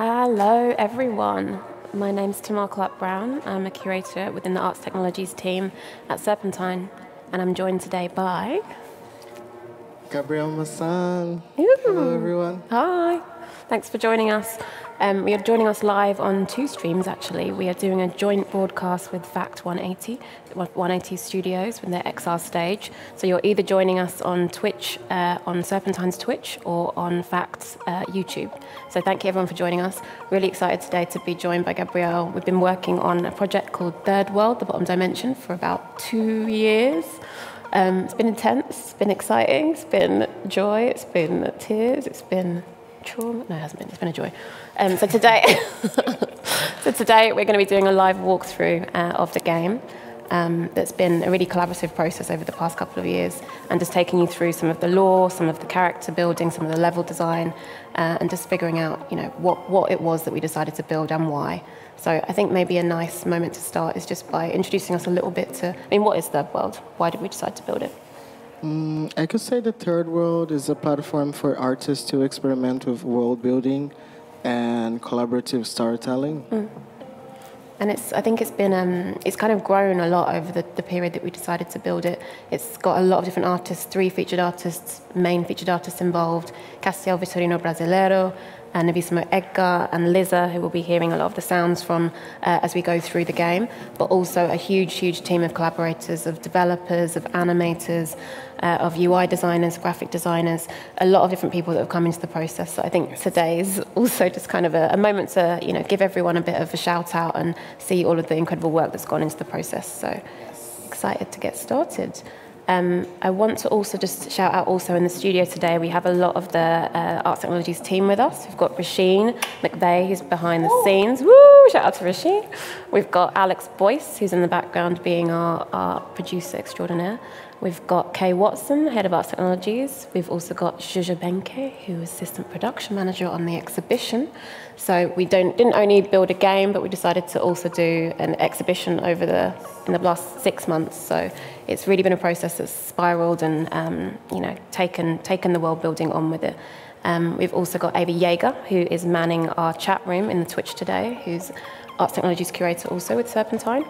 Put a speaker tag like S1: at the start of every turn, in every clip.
S1: Hello everyone, my name's Tamar Clarke-Brown. I'm a curator within the Arts Technologies team at Serpentine, and I'm joined today by...
S2: Gabriel Massan.
S1: Ooh.
S2: Hello everyone.
S1: Hi, thanks for joining us. You're joining us live on two streams actually. We are doing a joint broadcast with Fact 180 Studios with their XR stage. So you're either joining us on Twitch, on Serpentine's Twitch, or on Fact's YouTube. So thank you everyone for joining us. Really excited today to be joined by Gabriel. We've been working on a project called Third World, The Bottom Dimension, for about 2 years. It's been intense, it's been exciting, it's been joy, it's been tears, it's been trauma. No, it hasn't been, it's been a joy. So today we're going to be doing a live walkthrough of the game. That's been a really collaborative process over the past couple of years, and just taking you through some of the lore, some of the character building, some of the level design, and just figuring out, you know, what it was that we decided to build and why. So I think maybe a nice moment to start is just by introducing us a little bit to, I mean, what is Third World? Why did we decide to build it?
S2: I could say the Third World is a platform for artists to experiment with world building and collaborative storytelling.
S1: And I think it's been, it's kind of grown a lot over the period that we decided to build it. It's got a lot of different artists, 3 featured artists, main featured artists involved, Castiel Vitorino Brasileiro, and Navisimo Edgar and Liza, who will be hearing a lot of the sounds from as we go through the game, but also a huge team of collaborators, of developers, of animators, of UI designers, graphic designers, a lot of different people that have come into the process. So I think today is also just kind of a moment to, you know, give everyone a bit of a shout out and see all of the incredible work that's gone into the process. So excited to get started. I want to also just shout out also in the studio today, we have a lot of the Arts Technologies team with us. We've got Rasheen McVeigh, who's behind the scenes. Woo! Shout out to Rasheen. We've got Alex Boyce, who's in the background being our producer extraordinaire. We've got Kay Watson, head of Arts Technologies. We've also got Juja Benke, who is assistant production manager on the exhibition. So we didn't only build a game, but we decided to also do an exhibition in the last 6 months. So it's really been a process that's spiraled and you know, taken the world building on with it. We've also got Ava Yeager, who is manning our chat room in the Twitch today, who's Arts Technologies curator also with Serpentine.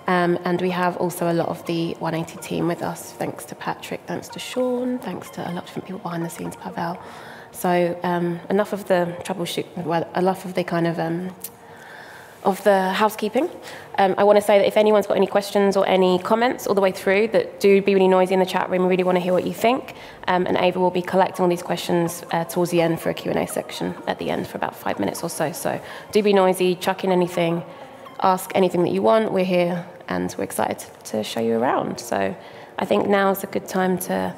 S1: And we have also a lot of the 180 team with us, thanks to Patrick, thanks to Sean, thanks to a lot of different people behind the scenes, Pavel. So enough of the troubleshooting, well, enough of the kind of the housekeeping. I want to say that if anyone's got any questions or any comments all the way through, that do be really noisy in the chat room. We really want to hear what you think. And Ava will be collecting all these questions towards the end for a Q&A section at the end for about 5 minutes or so. So do be noisy, chuck in anything, ask anything that you want. We're here and we're excited to show you around. So I think now is a good time to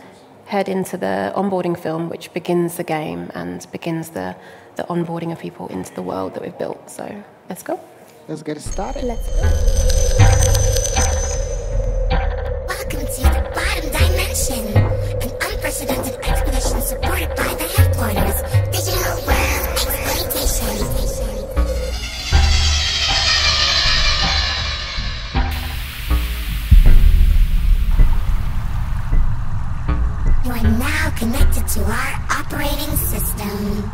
S1: head into the onboarding film, which begins the game and begins the onboarding of people into the world that we've built. So let's go.
S2: Let's get started.
S1: Let's go.
S3: Welcome to the Bottom Dimension, an unprecedented expedition supported by the headquarters, Digital World Exploitation. You are now connected to our operating system.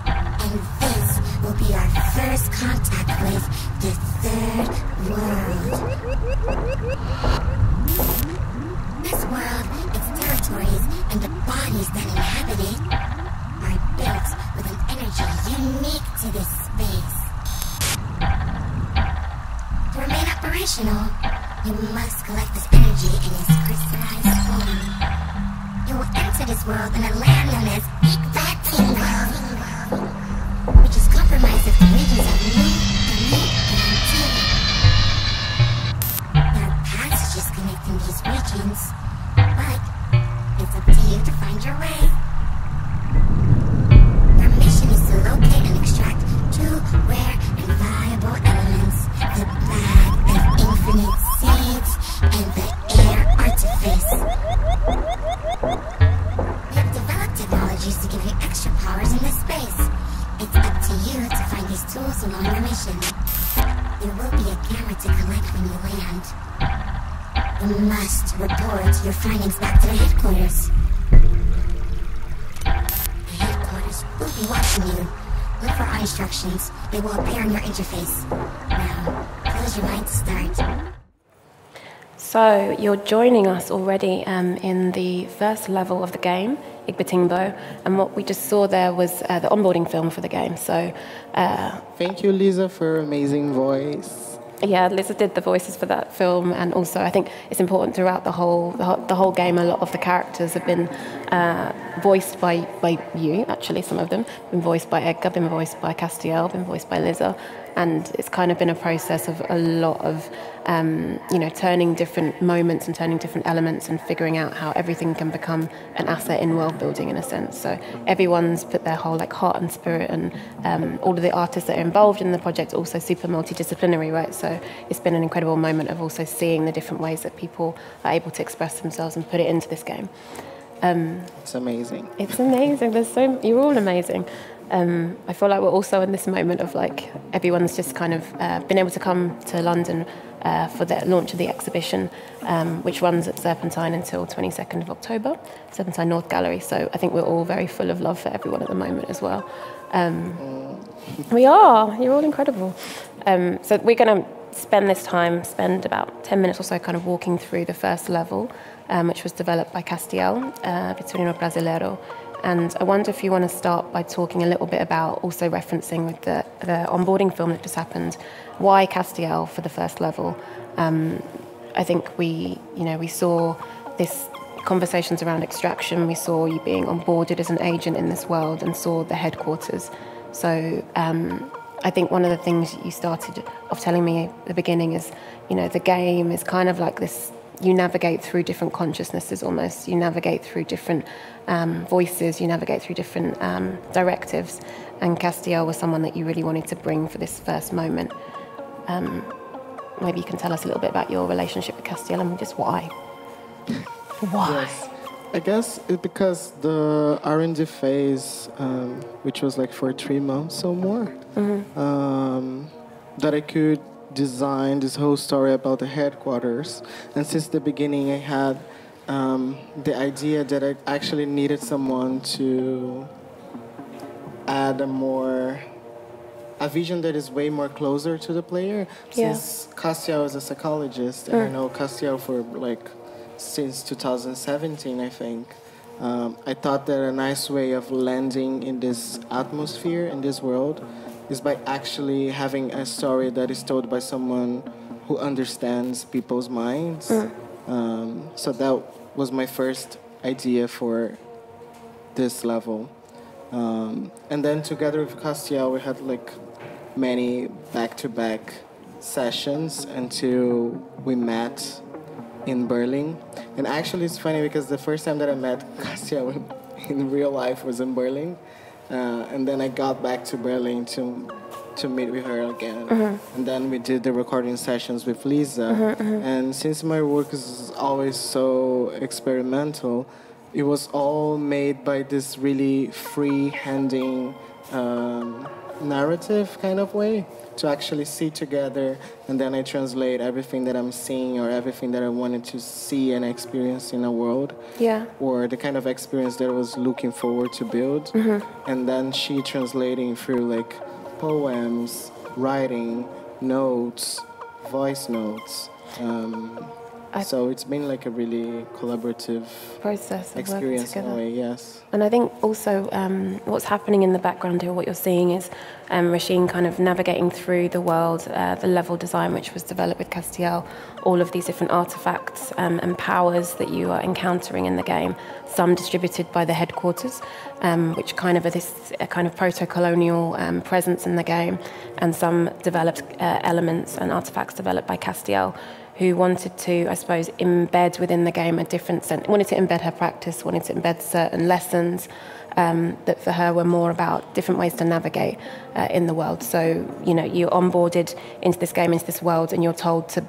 S3: And this will be our first contact with the Third World. This world, its territories, and the bodies that inhabit it are built with an energy unique to this space. To remain operational, you must collect this energy in its crystallized form. You will enter this world in a land known as World, which is comprised of the regions of Mu, Dami, and Ti. There are passages connecting these regions, but it's up to you to find your way. Your mission is to locate and extract 2 rare and valuable elements, the bag of infinite seeds and the air artifice. We have developed technologies to give you extra powers in this space. It's up to you to find these tools along your mission. There will be a camera to collect when you land. You must report your findings back to the headquarters. The headquarters will be watching you. Look for our instructions. They will appear on your interface. Now, close your mind to start.
S1: So you're joining us already in the first level of the game, Igbatimbo, and what we just saw there was the onboarding film for the game. So
S2: thank you, Lisa, for amazing voice.
S1: Yeah, Lisa did the voices for that film, and also I think it's important throughout the whole game. A lot of the characters have been voiced by you. Actually, some of them been voiced by Edgar, been voiced by Castiel, been voiced by Lisa, and it's kind of been a process of a lot of turning different moments and turning different elements and figuring out how everything can become an asset in world building in a sense. So everyone's put their whole heart and spirit, and all of the artists that are involved in the project are also super multidisciplinary, right? So it's been an incredible moment of also seeing the different ways that people are able to express themselves and put it into this game.
S2: It's amazing.
S1: It's amazing. You're all amazing. I feel like we're also in this moment of everyone's just kind of been able to come to London for the launch of the exhibition, which runs at Serpentine until 22nd of October, Serpentine North Gallery. So I think we're all very full of love for everyone at the moment as well. We are. You're all incredible. So we're going to spend about 10 minutes or so kind of walking through the first level, which was developed by Castiel, Vitorino Brasileiro. And I wonder if you want to start by talking a little bit about, also referencing with the onboarding film that just happened, why Castiel for the first level? I think we saw this conversations around extraction. We saw you being onboarded as an agent in this world and saw the headquarters. So I think one of the things you started off telling me at the beginning is, the game is kind of like this. You navigate through different consciousnesses almost. You navigate through different voices. You navigate through different directives. And Castiel was someone that you really wanted to bring for this first moment. Maybe you can tell us a little bit about your relationship with Castiel and just why. Why?
S2: Yes. I guess it's because the R&D phase, which was for 3 months or more, that I could design this whole story about the headquarters. And since the beginning, I had the idea that I actually needed someone to add a vision that is way more closer to the player.
S1: Yeah.
S2: Since Castiel is a psychologist, and I know Castiel for since 2017, I think. I thought that a nice way of landing in this atmosphere, in this world, is by actually having a story that is told by someone who understands people's minds. So that was my first idea for this level. And then together with Castiel, we had many back-to-back sessions until we met in Berlin. And actually it's funny because the first time that I met Castiel in real life was in Berlin. And then I got back to Berlin to meet with her again. And then we did the recording sessions with Lisa. And since my work is always so experimental, it was all made by this really free-handing narrative kind of way to actually see together, and then I translate everything that I'm seeing or everything that I wanted to see and experience in a world, or the kind of experience that I was looking forward to build, and then she translating through poems, writing, notes, voice notes. So it's been a really collaborative
S1: process
S2: experience in a way, yes.
S1: And I think also what's happening in the background here, what you're seeing is Rasheen kind of navigating through the world, the level design which was developed with Castiel, all of these different artifacts and powers that you are encountering in the game, some distributed by the headquarters, which kind of are this kind of proto-colonial presence in the game, and some developed elements and artifacts developed by Castiel, who wanted to, I suppose, embed within the game a different sense, wanted to embed her practice, wanted to embed certain lessons that for her were more about different ways to navigate in the world. So, you're onboarded into this game, into this world, and you're told to,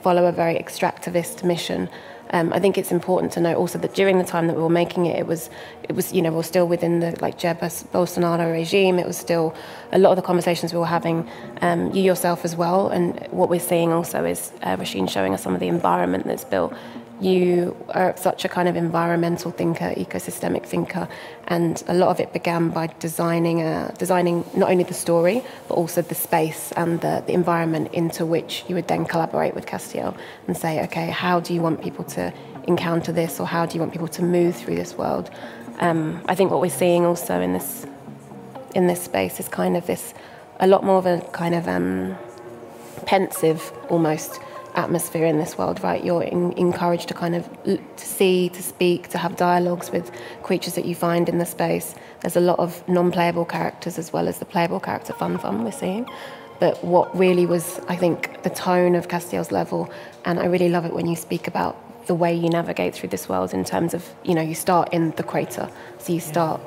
S1: follow a very extractivist mission. I think it's important to note also that during the time that we were making it, it was we were still within the Jair Bolsonaro regime. It was still a lot of the conversations we were having, you yourself as well. And what we're seeing also is Rasheen showing us some of the environment that's built you are such a kind of environmental thinker, ecosystemic thinker, and a lot of it began by designing not only the story, but also the space and the environment into which you would then collaborate with Castiel and say, okay, how do you want people to encounter this, or how do you want people to move through this world? I think what we're seeing also in this space is kind of this, a lot more of a kind of pensive almost atmosphere in this world, right? You're encouraged to kind of to see, to speak, to have dialogues with creatures that you find in the space. There's a lot of non-playable characters as well as the playable character fun we're seeing. But what really was, I think, the tone of Castiel's level, and I really love it when you speak about the way you navigate through this world in terms of, you start in the crater, so you start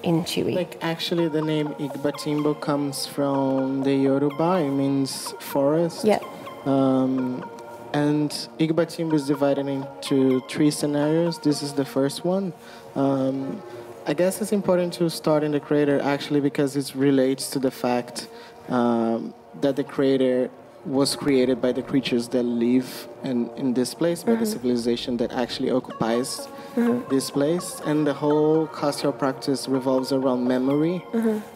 S1: in Chewy.
S2: Like, actually, the name Igbatimbo comes from the Yoruba. It means forest.
S1: Yeah.
S2: And Igbatimbo is divided into 3 scenarios. This is the first one. I guess it's important to start in the crater, actually, because it relates to the fact that the crater was created by the creatures that live in this place, by the civilization that actually occupies this place. And the whole Castiel practice revolves around memory.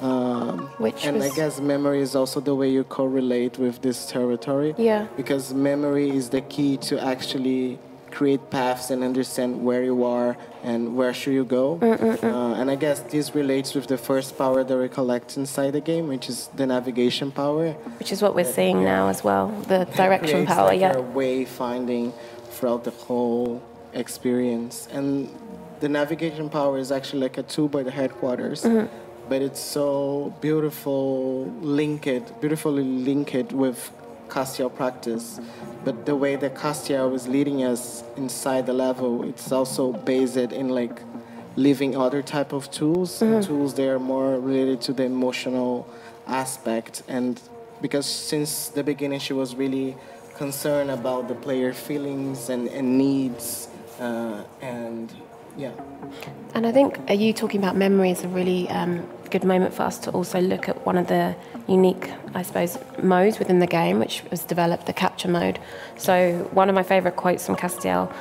S2: I guess memory is also the way you correlate with this territory.
S1: Yeah.
S2: Because memory is the key to actually create paths and understand where you are and where should you go. And I guess this relates with the first power that we collect inside the game, which is the navigation power.
S1: Which is what we're seeing now as well, the direction power.
S2: Like your way finding throughout the whole experience. And the navigation power is actually like a tool by the headquarters. But it's so beautifully linked with Castiel practice. But the way that Castiel is leading us inside the level, it's also based in like living other type of tools, tools that are more related to the emotional aspect. And because since the beginning she was really concerned about the player feelings and needs, and yeah.
S1: And I think you talking about memory is a really good moment for us to also look at one of the unique, I suppose, modes within the game, which was developed, the capture mode. So one of my favourite quotes from Castiel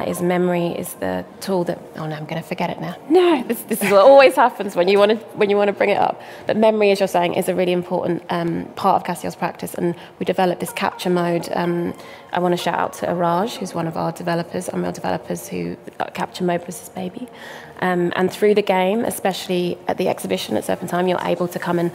S1: is memory is the tool that, oh no, I'm going to forget it now. No, this is what always happens when you want to bring it up. But memory, as you're saying, is a really important part of Castiel's practice, and we developed this capture mode. I want to shout out to Araj, who's one of our developers, Unreal developers, who capture mode was his baby. And through the game, especially at the exhibition at Serpentine, you're able to come and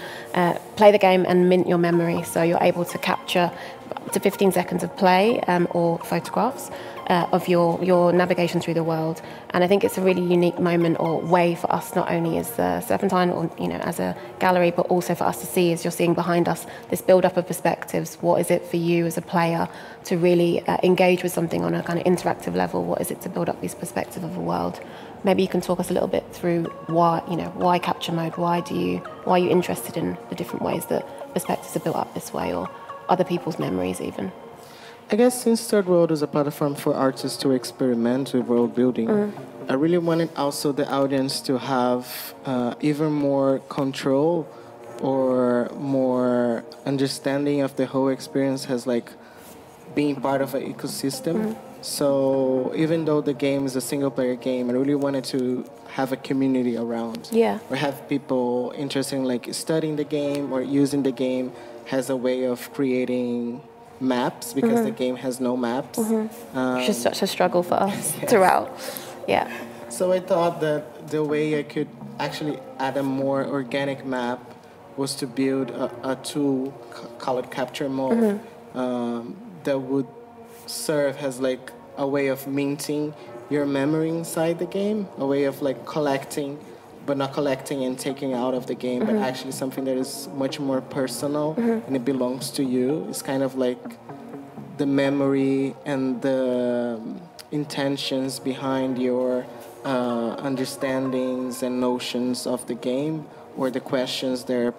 S1: play the game and mint your memory. So you're able to capture up to 15 seconds of play or photographs of your navigation through the world. And I think it's a really unique moment or way for us, not only as Serpentine or as a gallery, but also for us to see, as you're seeing behind us, this build-up of perspectives. What is it for you as a player to really engage with something on a kind of interactive level? What is it to build up these perspectives of a world? Maybe you can talk us a little bit through why capture mode? Why are you interested in the different ways that perspectives are built up this way, or other people's memories even?
S2: I guess since Third World is a platform for artists to experiment with world building, I really wanted also the audience to have even more control or more understanding of the whole experience as like being part of an ecosystem. So even though the game is a single-player game, I really wanted to have a community around.
S1: Yeah.
S2: Or have people interested in like studying the game or using the game as a way of creating maps, because the game has no maps.
S1: Which is such a struggle for us throughout. Yeah.
S2: So I thought that the way I could actually add a more organic map was to build a tool called Capture Mode that would serve as like a way of minting your memory inside the game, a way of like collecting, but not collecting and taking out of the game, but actually something that is much more personal and it belongs to you. It's kind of like the memory and the intentions behind your understandings and notions of the game, or the questions they're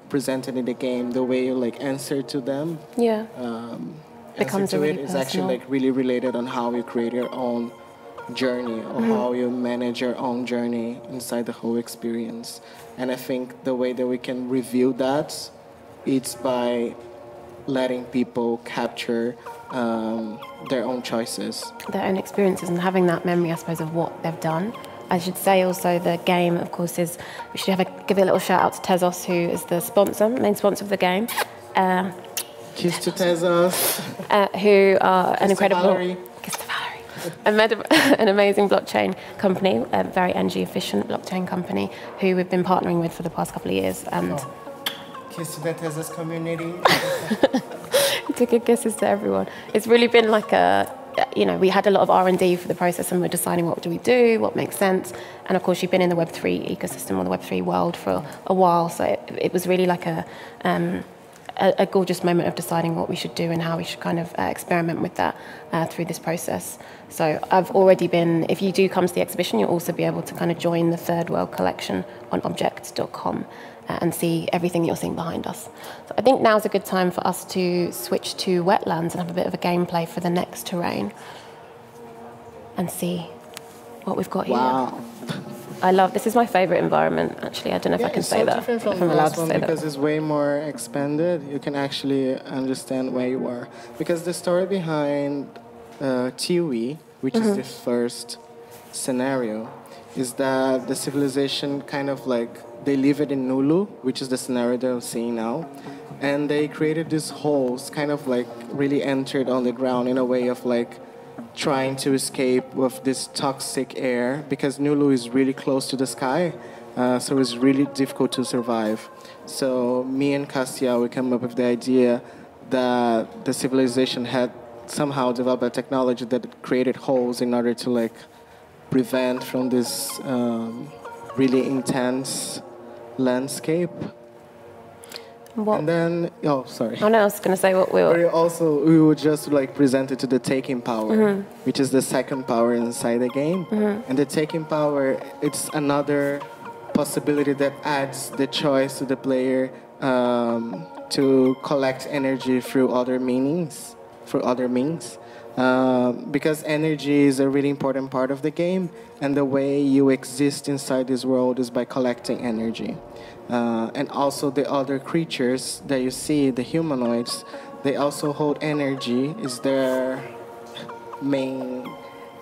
S2: presented in the game, the way you like answer to them.
S1: Yeah.
S2: Becomes to it is actually like really related on how you create your own journey, or how you manage your own journey inside the whole experience. And I think the way that we can reveal that, it's by letting people capture their own choices.
S1: Their own experiences and having that memory, I suppose, of what they've done. I should say also the game, of course, we should give a little shout out to Tezos, who is the main sponsor of the game.
S2: Kiss to Tezos.
S1: Who are an incredible...
S2: Valerie.
S1: Kiss to Valerie. An amazing blockchain company, a very energy efficient blockchain company, who we've been partnering with for the past couple of years. And
S2: Kiss to the Tezos community.
S1: to give kisses to everyone. It's really been like we had a lot of R&D for the process, and we're deciding what do we do, what makes sense. And of course, you've been in the Web3 ecosystem or the Web3 world for a while, so it was really like a gorgeous moment of deciding what we should do and how we should kind of experiment with that through this process. So I've already been, if you do come to the exhibition, you'll also be able to kind of join the Third World collection on object.com and see everything you're seeing behind us. So I think now's a good time for us to switch to wetlands and have a bit of a gameplay for the next terrain and see what we've got here.
S2: Wow.
S1: This is my favourite environment, actually. I don't know if I can say that.
S2: It's so different from the last one because it's way more expanded. You can actually understand where you are. Because the story behind Tiwi, which is the first scenario, is that the civilization kind of they live it in Nulu, which is the scenario that I'm seeing now. And they created these holes, kind of really entered on the ground in a way of trying to escape with this toxic air, because Nulu is really close to the sky, so it's really difficult to survive. So me and Castiel, we came up with the idea that the civilization had somehow developed a technology that created holes in order to prevent from this really intense landscape.
S1: What?
S2: And then, sorry.
S1: Oh no, I was going to say what we were...
S2: We would just present it to the taking power, which is the second power inside the game. And the taking power, it's another possibility that adds the choice to the player to collect energy through other means. Because energy is a really important part of the game, and the way you exist inside this world is by collecting energy. And also the other creatures that you see, the humanoids, they also hold energy, is their main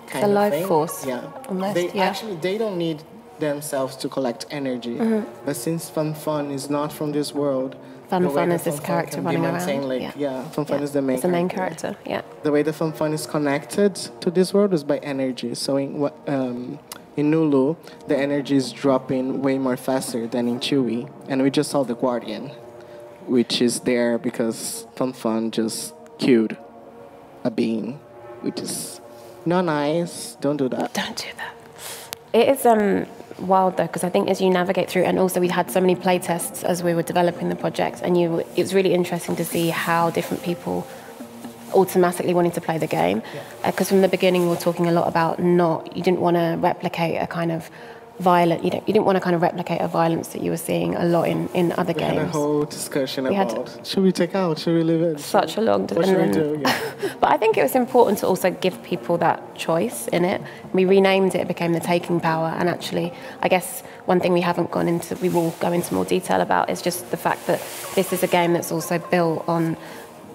S2: kind of
S1: life
S2: thing.
S1: force.
S2: Yeah.
S1: Almost,
S2: Actually, they don't need themselves to collect energy. But since Fan is not from this world,
S1: Fan is this character running around.
S2: Fan is the main.
S1: It's the main character. Yeah.
S2: The way the Fan is connected to this world is by energy. So in Nulu, the energy is dropping way more faster than in Chewy, and we just saw the Guardian, which is there because Fan just killed a being, which is not nice. Don't do that.
S1: Don't do that. It is wild though, because I think as you navigate through, and also we had so many play tests as we were developing the project, and it was really interesting to see how different people automatically wanting to play the game. Because from the beginning we were talking a lot about you didn't want to replicate a kind of violent, you didn't want to kind of replicate a violence that you were seeing a lot in other games.
S2: We had a whole discussion about should we take out, should we leave it?
S1: Such a long
S2: discussion. What should we do? Yeah.
S1: But I think it was important to also give people that choice in it. We renamed it became the Taking Power, and actually I guess one thing we will go into more detail about is just the fact that this is a game that's also built on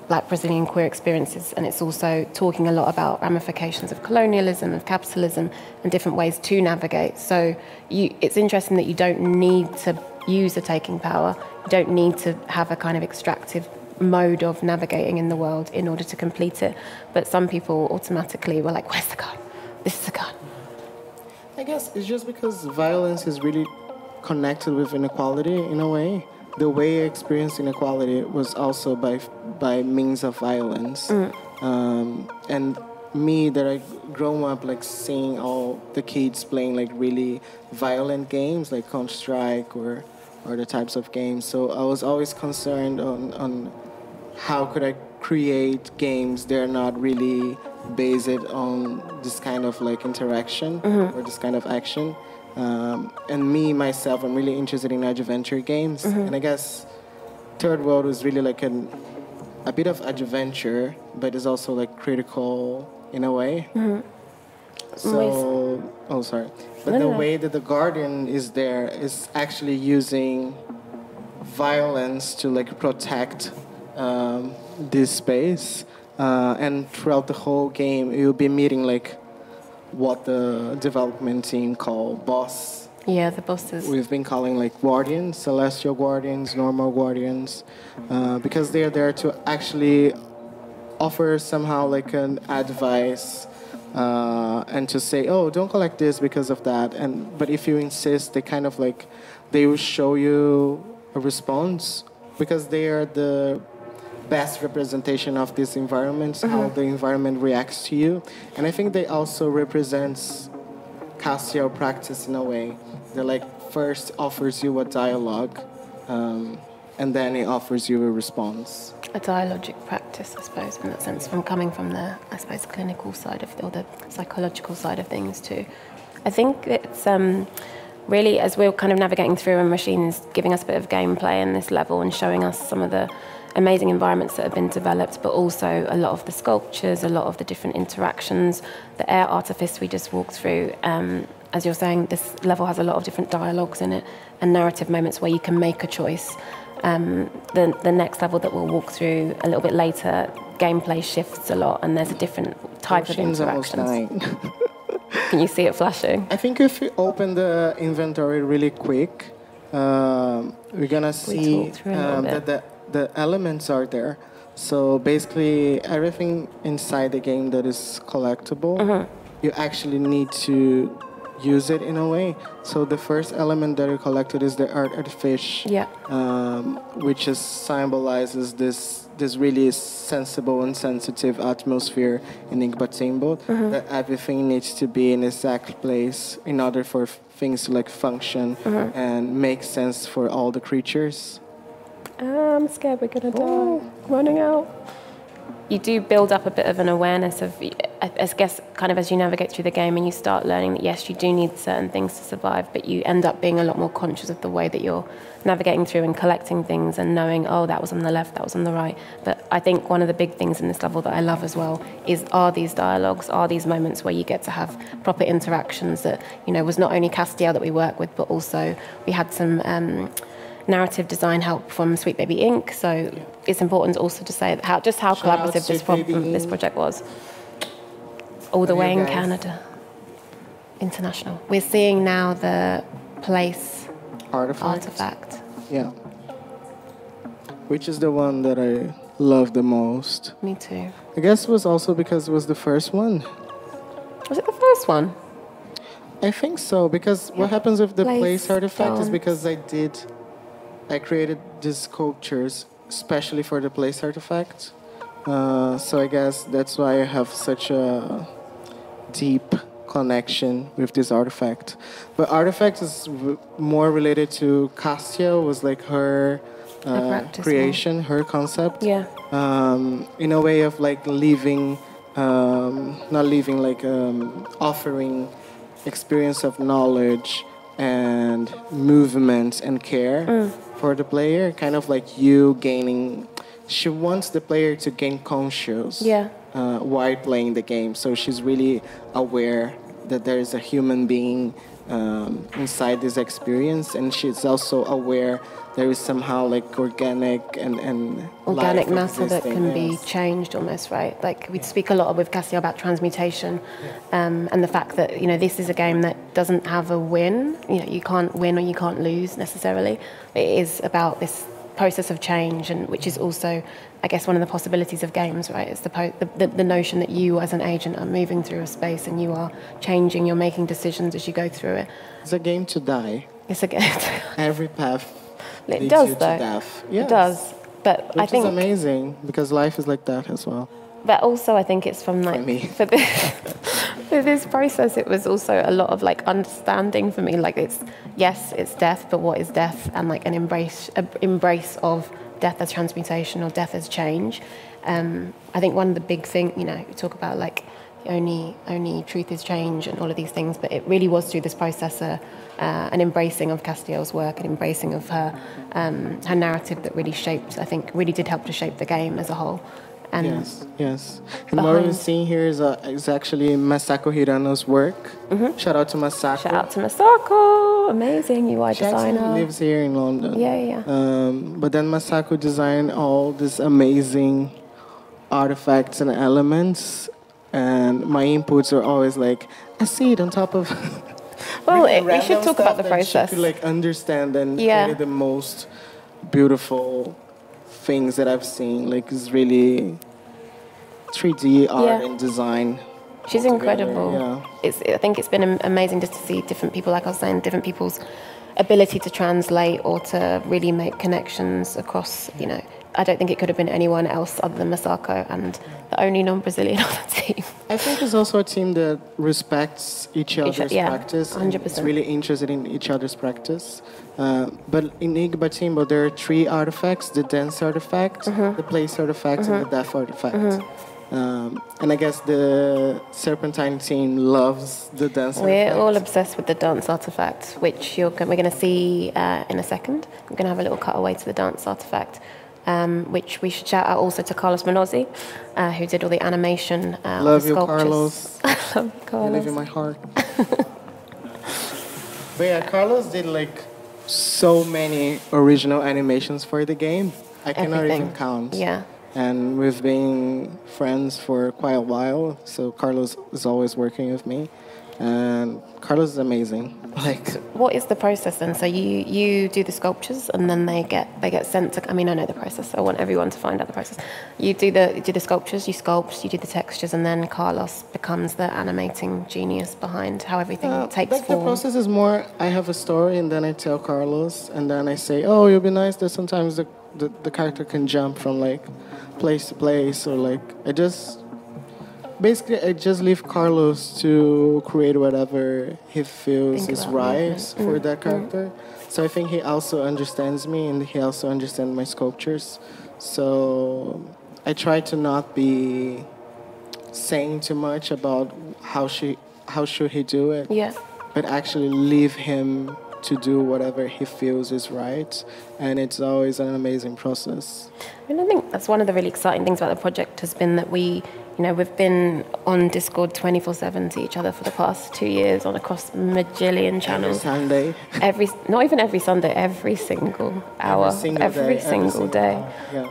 S1: Black Brazilian queer experiences, and it's also talking a lot about ramifications of colonialism, of capitalism, and different ways to navigate. So it's interesting that you don't need to use a taking power, you don't need to have a kind of extractive mode of navigating in the world in order to complete it. But some people automatically were like, where's the gun? This is a gun.
S2: I guess it's just because violence is really connected with inequality in a way. The way I experienced inequality was also by means of violence. And me, that I grown up seeing all the kids playing really violent games like Counter-Strike or the types of games. So I was always concerned on how could I create games that are not really based on this kind of interaction or this kind of action. And me, myself, I'm really interested in adventure games. And I guess Third World was really a bit of adventure, but it's also critical in a way. So, sorry. But the way that the Guardian is there is actually using violence to protect this space, and throughout the whole game, you'll be meeting like what the development team call boss.
S1: Yeah, the bosses.
S2: We've been calling like guardians, celestial guardians, normal guardians, because they are there to actually offer somehow like an advice, and to say, oh, don't collect this because of that. But if you insist, they kind of like, they will show you a response, because they are the best representation of these environments, how the environment reacts to you. And I think they also represents Castiel practice in a way. They're like, first offers you a dialogue, and then it offers you a response.
S1: A dialogic practice, I suppose, in that sense, from coming from the, I suppose, clinical side of, or the psychological side of things too. I think it's really, as we're kind of navigating through, and Machine's giving us a bit of gameplay in this level and showing us some of the amazing environments that have been developed, but also a lot of the sculptures, a lot of the different interactions, the air artifice we just walked through. As you're saying, this level has a lot of different dialogues in it and narrative moments where you can make a choice. The next level that we'll walk through a little bit later, gameplay shifts a lot, and there's a different type of interactions. Can you see it flashing?
S2: I think if you open the inventory really quick, we're gonna see that the elements are there. So basically, everything inside the game that is collectible, you actually need to use it in a way. So the first element that you collected is the artifice, which is symbolizes this really sensible and sensitive atmosphere in Igbatimbo, that everything needs to be in its exact place in order for things to like function and make sense for all the creatures.
S1: I'm scared we're gonna die. Running out. You do build up a bit of an awareness of, I guess, kind of as you navigate through the game and you start learning that, yes, you do need certain things to survive, but you end up being a lot more conscious of the way that you're navigating through and collecting things and knowing, oh, that was on the left, that was on the right. But I think one of the big things in this level that I love as well are these dialogues, are these moments where you get to have proper interactions that, was not only Castiel that we work with, but also we had some narrative design help from Sweet Baby Inc. So it's important also to say that how collaborative this project was. All the way in Canada. International. We're seeing now the place artifact.
S2: Yeah. Which is the one that I love the most.
S1: Me too.
S2: I guess it was also because it was the first one.
S1: Was it the first one?
S2: I think so, because what happens with the place artifact is because I created these sculptures especially for the place artifact. So I guess that's why I have such a deep connection with this artifact. But artifact is more related to Castiel, was like her creation, her concept.
S1: Yeah.
S2: In a way of like offering experience of knowledge and movement and care for the player, kind of like you gaining. She wants the player to gain conscious while playing the game, so she's really aware that there is a human being inside this experience, and she's also aware there is somehow like organic
S1: matter that can be changed almost, right? Like we speak a lot with Castiel about transmutation, and the fact that this is a game that doesn't have a win. You can't win or you can't lose necessarily. It is about this process of change, and which is also, I guess, one of the possibilities of games, right? It's the notion that you as an agent are moving through a space and you are changing, you're making decisions as you go through it.
S2: It's a game to die.
S1: It's a game.
S2: Every path
S1: it does, though.
S2: To death. Yes.
S1: It does. But I think
S2: it's amazing, because life is like that as well.
S1: But also, I think it's from like for this process, it was also a lot of like understanding for me. Like it's death, but what is death? And like an embrace of death as transmutation or death as change. I think one of the big things, you talk about like only truth is change and all of these things, but it really was through this process an embracing of Castiel's work, an embracing of her narrative that really did help to shape the game as a whole. And
S2: yes. And what we're seeing here is actually Masako Hirano's work. Shout out to Masako.
S1: Shout out to Masako. Oh, amazing. UI
S2: She
S1: designer.
S2: actually lives here in London.
S1: Yeah.
S2: But then Masako designed all these amazing artifacts and elements, and my inputs are always like, I see it on top of.
S1: Well,
S2: really
S1: we should
S2: random
S1: talk
S2: stuff
S1: about the
S2: that
S1: process.
S2: She could like understand and
S1: Yeah.
S2: create the most beautiful things that I've seen. Like it's really 3D art
S1: Yeah.
S2: and design.
S1: She's
S2: altogether,
S1: incredible.
S2: Yeah.
S1: I think it's been amazing just to see different people, like I was saying, different people's ability to translate or to really make connections across, you know. I don't think it could have been anyone else other than Masako and the only non-Brazilian on the team.
S2: I think it's also a team that respects each other's practice.
S1: 100%.
S2: It's really interested in each other's practice. But in Igbatimbo, there are 3 artifacts: the dance artifact, the place artifact, and the death artifact. And I guess the Serpentine team loves the dance
S1: We're
S2: artifact.
S1: all obsessed with the dance artifact, which we're going to see in a second. We're going to have a little cutaway to the dance artifact, which we should shout out also to Carlos Manozzi, who did all the animation
S2: Love
S1: of the
S2: you,
S1: sculptures.
S2: Carlos.
S1: Love you, Carlos.
S2: You live in my heart. But yeah, Carlos did like so many original animations for the game. I cannot
S1: Everything.
S2: even count.
S1: Yeah.
S2: And we've been friends for quite a while, so Carlos is always working with me. And Carlos is amazing. Like,
S1: What is the process then? So you do the sculptures and then they get sent to. I mean, I know the process. So I want everyone to find out the process. You do the sculptures, you sculpt, you do the textures, and then Carlos becomes the animating genius behind how everything takes
S2: like
S1: form.
S2: the process is more, I have a story and then I tell Carlos and then I say, oh, it'll be nice that sometimes the character can jump from like place to place, or like I just leave Carlos to create whatever he feels
S1: Think
S2: is
S1: about
S2: right
S1: movement.
S2: for that character. So I think he also understands me and he also understands my sculptures. So I try to not be saying too much about how should he do it,
S1: Yeah.
S2: but actually leave him to do whatever he feels is right, and it's always an amazing process.
S1: And I think that's one of the really exciting things about the project has been that we've been on Discord 24/7 to each other for the past 2 years across majillion channels.
S2: Every Sunday.
S1: Not even every Sunday, every single hour, every single day.
S2: Yeah.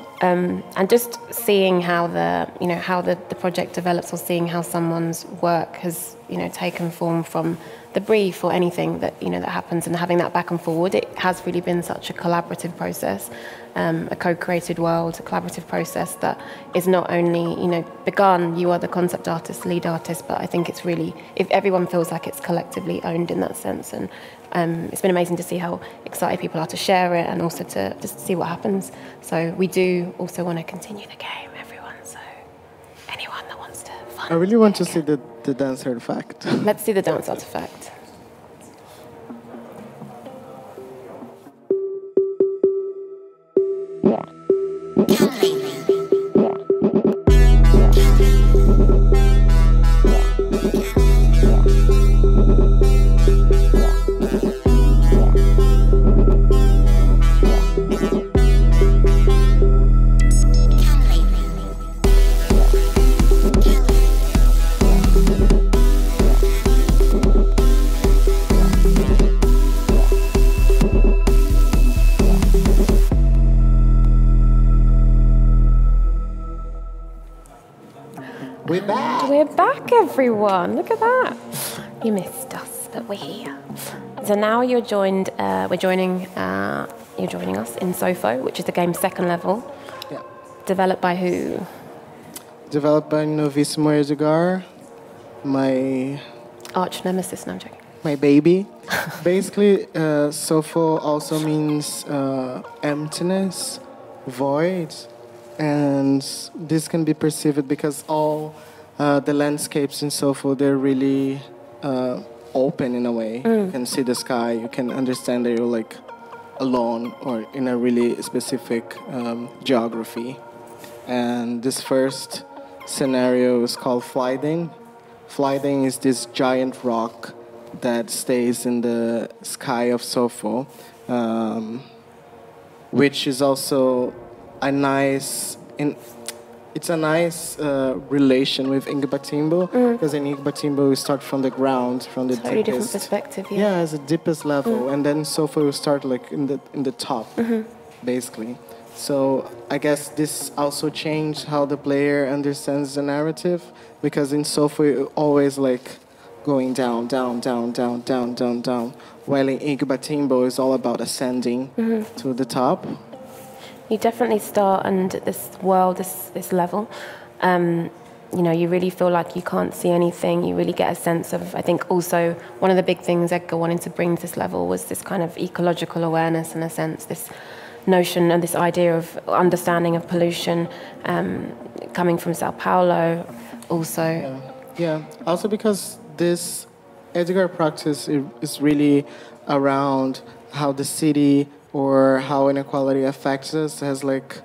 S1: And just seeing how the project develops, or seeing how someone's work has taken form from the brief or anything that that happens, and having that back and forward, it has really been such a collaborative process, a co-created world, a collaborative process that is not only begun. You are the concept artist, lead artist, but I think it's really, if everyone feels like it's collectively owned in that sense, and it's been amazing to see how excited people are to share it and also to just see what happens. So we do also want to continue the game, everyone. So anyone that wants to fund
S2: I really want to see the dance artifact.
S1: Let's see the dance artifact. We're back, everyone. Look at that. You missed us, but we're here. So now you're joining us in Sofo, which is the game's second level.
S2: Yeah.
S1: Developed by who?
S2: Developed by Novíssimo Edgar, my
S1: Arch nemesis. No, I'm joking.
S2: my baby. Basically, Sofo also means emptiness, void, and this can be perceived because all the landscapes in Sofo, they're really open in a way. You can see the sky, you can understand that you're like alone or in a really specific geography. And this first scenario is called Flyding. Flyding is this giant rock that stays in the sky of Sofo, which is also a nice... it's a nice relation with Ingbatimbo, because in Ingbatimbo we start from the ground, from the
S1: Totally different
S2: deepest
S1: perspective, yeah.
S2: yeah, as the deepest level, and then Sofa will start like in the top, basically. So I guess this also changed how the player understands the narrative, because in Sofa you always like going down, down, down, down, down, down, down, while in Ingbatimbo is all about ascending to the top.
S1: You definitely start under this world, this level. You know, you really feel like you can't see anything. You really get a sense of, I think also one of the big things Edgar wanted to bring to this level was this kind of ecological awareness, in a sense, this notion and this idea of understanding of pollution coming from Sao Paulo also.
S2: Yeah, also because this Edgar practice is really around how the city or how inequality affects us as like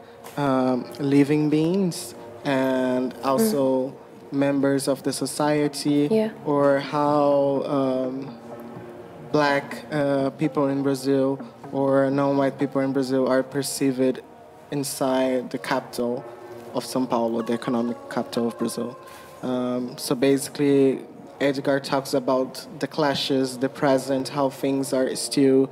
S2: living beings, and also members of the society, or how black people in Brazil or non-white people in Brazil are perceived inside the capital of São Paulo, the economic capital of Brazil. So basically, Edgar talks about the clashes, the present, how things are still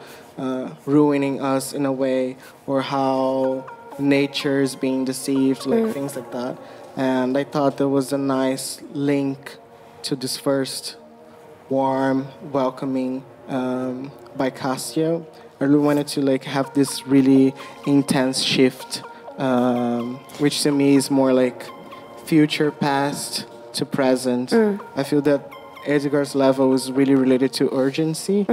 S2: ruining us in a way, or how nature is being deceived, like things like that. And I thought there was a nice link to this first warm, welcoming by Cassio. I really wanted to like have this really intense shift, which to me is more like future, past to present. I feel that Edgar's level is really related to urgency.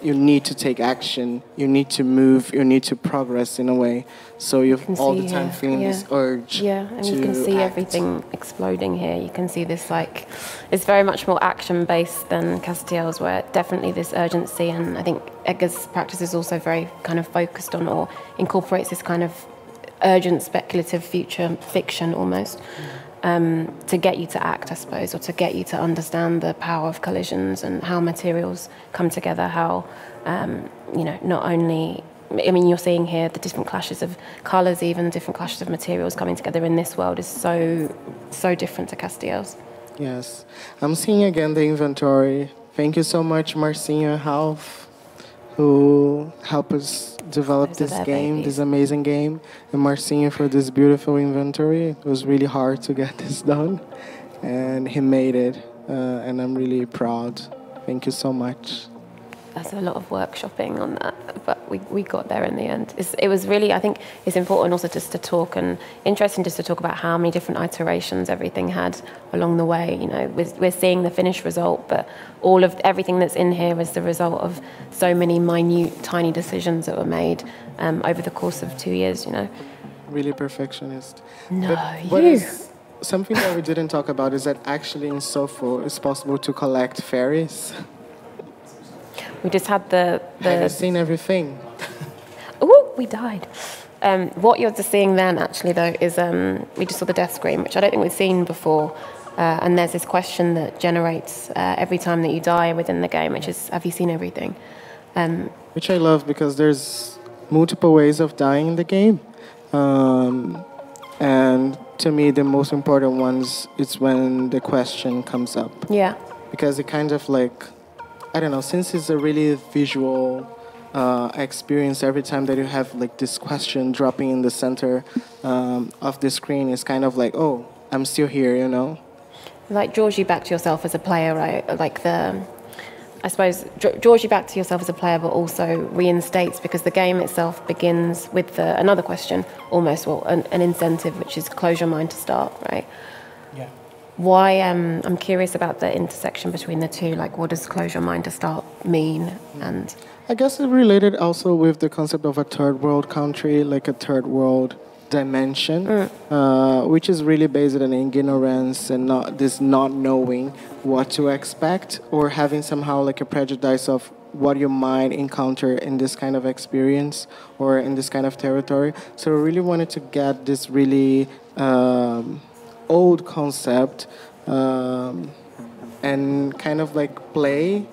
S2: You need to take action, you need to move, you need to progress in a way. So you're all the time feeling this urge.
S1: Yeah, and you can see everything exploding here. You can see this, like, it's very much more action-based than Castiel's, where definitely this urgency, and I think Edgar's practice is also very kind of focused on, or incorporates this kind of urgent, speculative future fiction almost. To get you to act, I suppose, or to get you to understand the power of collisions and how materials come together, how, you know, not only, I mean, you're seeing here the different clashes of colours, even different clashes of materials coming together in this world is so different to Castiel's.
S2: Yes. I'm seeing again the inventory. Thank you so much, Marcinha Half, who helped us develop this game, this amazing game, and Marcinha for this beautiful inventory. It was really hard to get this done, and he made it, and I'm really proud. Thank you so much.
S1: There's a lot of workshopping on that, but we got there in the end. It was really, I think it's important also just to talk, and interesting just to talk about how many different iterations everything had along the way. You know, we're seeing the finished result, but everything that's in here is the result of so many minute, tiny decisions that were made over the course of 2 years, you know.
S2: Really perfectionist.
S1: No,
S2: but something that we didn't talk about is that actually in Sofo it's possible to collect fairies.
S1: We just had the
S2: Have you seen everything?
S1: Oh, we died. What you're just seeing then, actually, though, is we just saw the death screen, which I don't think we've seen before. And there's this question that generates every time that you die within the game, which is, have you seen everything?
S2: Which I love, because there's multiple ways of dying in the game. And to me, the most important ones is when the question comes up.
S1: Yeah.
S2: Because it kind of like, I don't know, since it's a really visual experience, every time that you have like this question dropping in the center of the screen, it's kind of like, oh, I'm still here, you know?
S1: Like draws you back to yourself as a player, right? Like I suppose, draws you back to yourself as a player, but also reinstates, because the game itself begins with another question, almost, well, an incentive, which is close your mind to start, right?
S2: Yeah.
S1: Why, I'm curious about the intersection between the two, like what does close your mind to start mean? And
S2: I guess it related also with the concept of a third world country, like a third world dimension, which is really based on ignorance and not knowing what to expect, or having somehow like a prejudice of what you might encounter in this kind of experience or in this kind of territory. So I really wanted to get this really old concept and kind of like play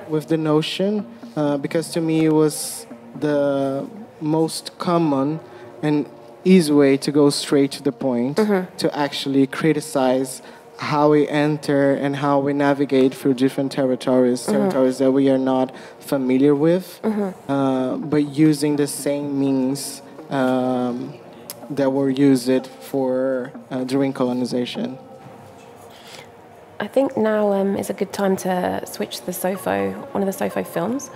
S2: with the notion, because to me it was the most common and easy way to go straight to the point, to actually criticize how we enter and how we navigate through different territories that we are not familiar with, but using the same means that were used for during colonization.
S1: I think now is a good time to switch to one of the SOFO films,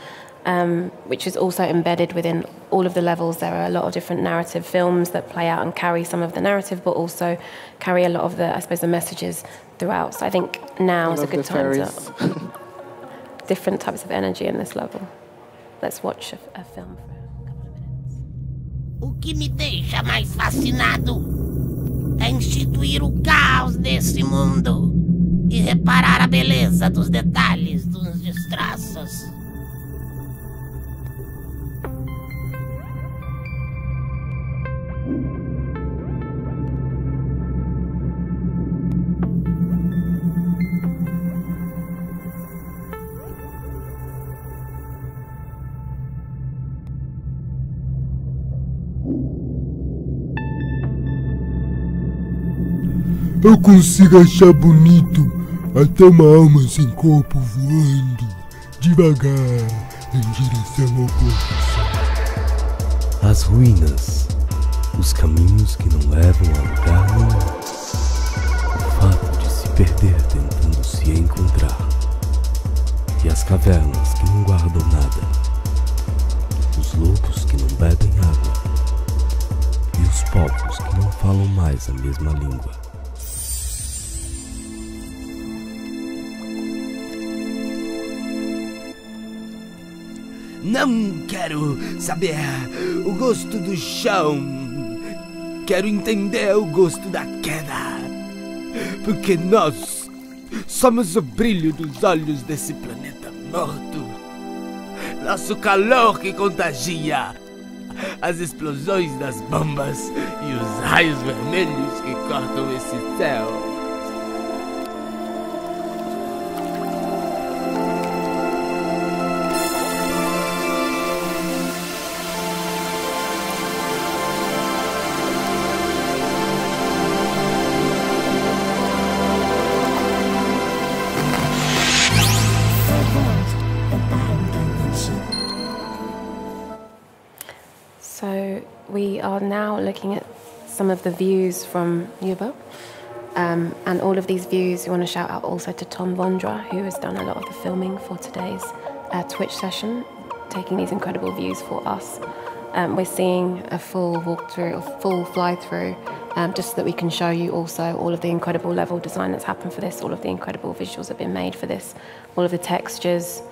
S1: which is also embedded within all of the levels. There are a lot of different narrative films that play out and carry some of the narrative, but also carry a lot of the, I suppose, the messages throughout. So I think now is a good time to different types of energy in this level. Let's watch a film for a couple of minutes.
S4: O que me deixa mais fascinado é instituir o caos desse mundo e reparar a beleza dos detalhes, dos destroços.
S5: Eu consigo achar bonito até uma alma sem corpo voando devagar em direção ao corpo.
S6: As ruínas, os caminhos que não levam a lugar nenhum, o fato de se perder tentando se encontrar, e as cavernas que não guardam nada, os lobos que não bebem água, e os povos que não falam mais a mesma língua.
S7: Não quero saber o gosto do chão. Quero entender o gosto da queda. Porque nós somos o brilho dos olhos desse planeta morto. Nosso calor que contagia. As explosões das bombas e os raios vermelhos que cortam esse céu.
S1: So we are now looking at some of the views from Yuba. And all of these views, we want to shout out also to Tom Vondra, who has done a lot of the filming for today's Twitch session, taking these incredible views for us. We're seeing a full walkthrough, or full fly-through, just so that we can show you also all of the incredible level design that's happened for this, all of the incredible visuals that have been made for this, all of the textures,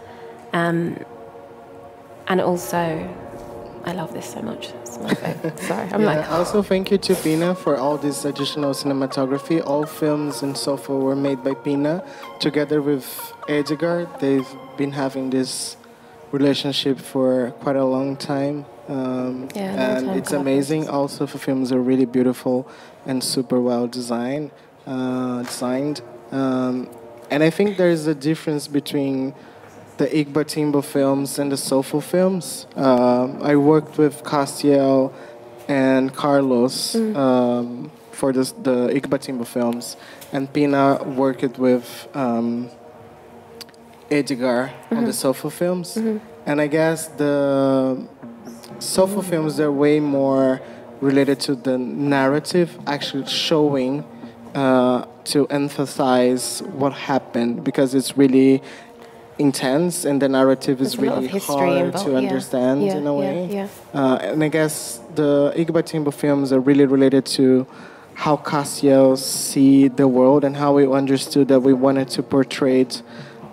S1: and also, I love this so much. It's my favorite. Sorry,
S2: Also, thank you to Pina for all this additional cinematography. All films and so forth were made by Pina together with Edgar. They've been having this relationship for quite a long time. And it's amazing. Also, the films are really beautiful and super well designed. And I think there's a difference between the Igbatimbo films and the Sofo films. I worked with Castiel and Carlos for the Igbatimbo films, and Pina worked with Edgar on the Sofo films. And I guess the Sofo films are way more related to the narrative, actually showing to emphasize what happened, because it's really intense and the narrative is really hard to understand in a way. And I guess the Igbatimbo films are really related to how Castiel see the world and how we understood that we wanted to portray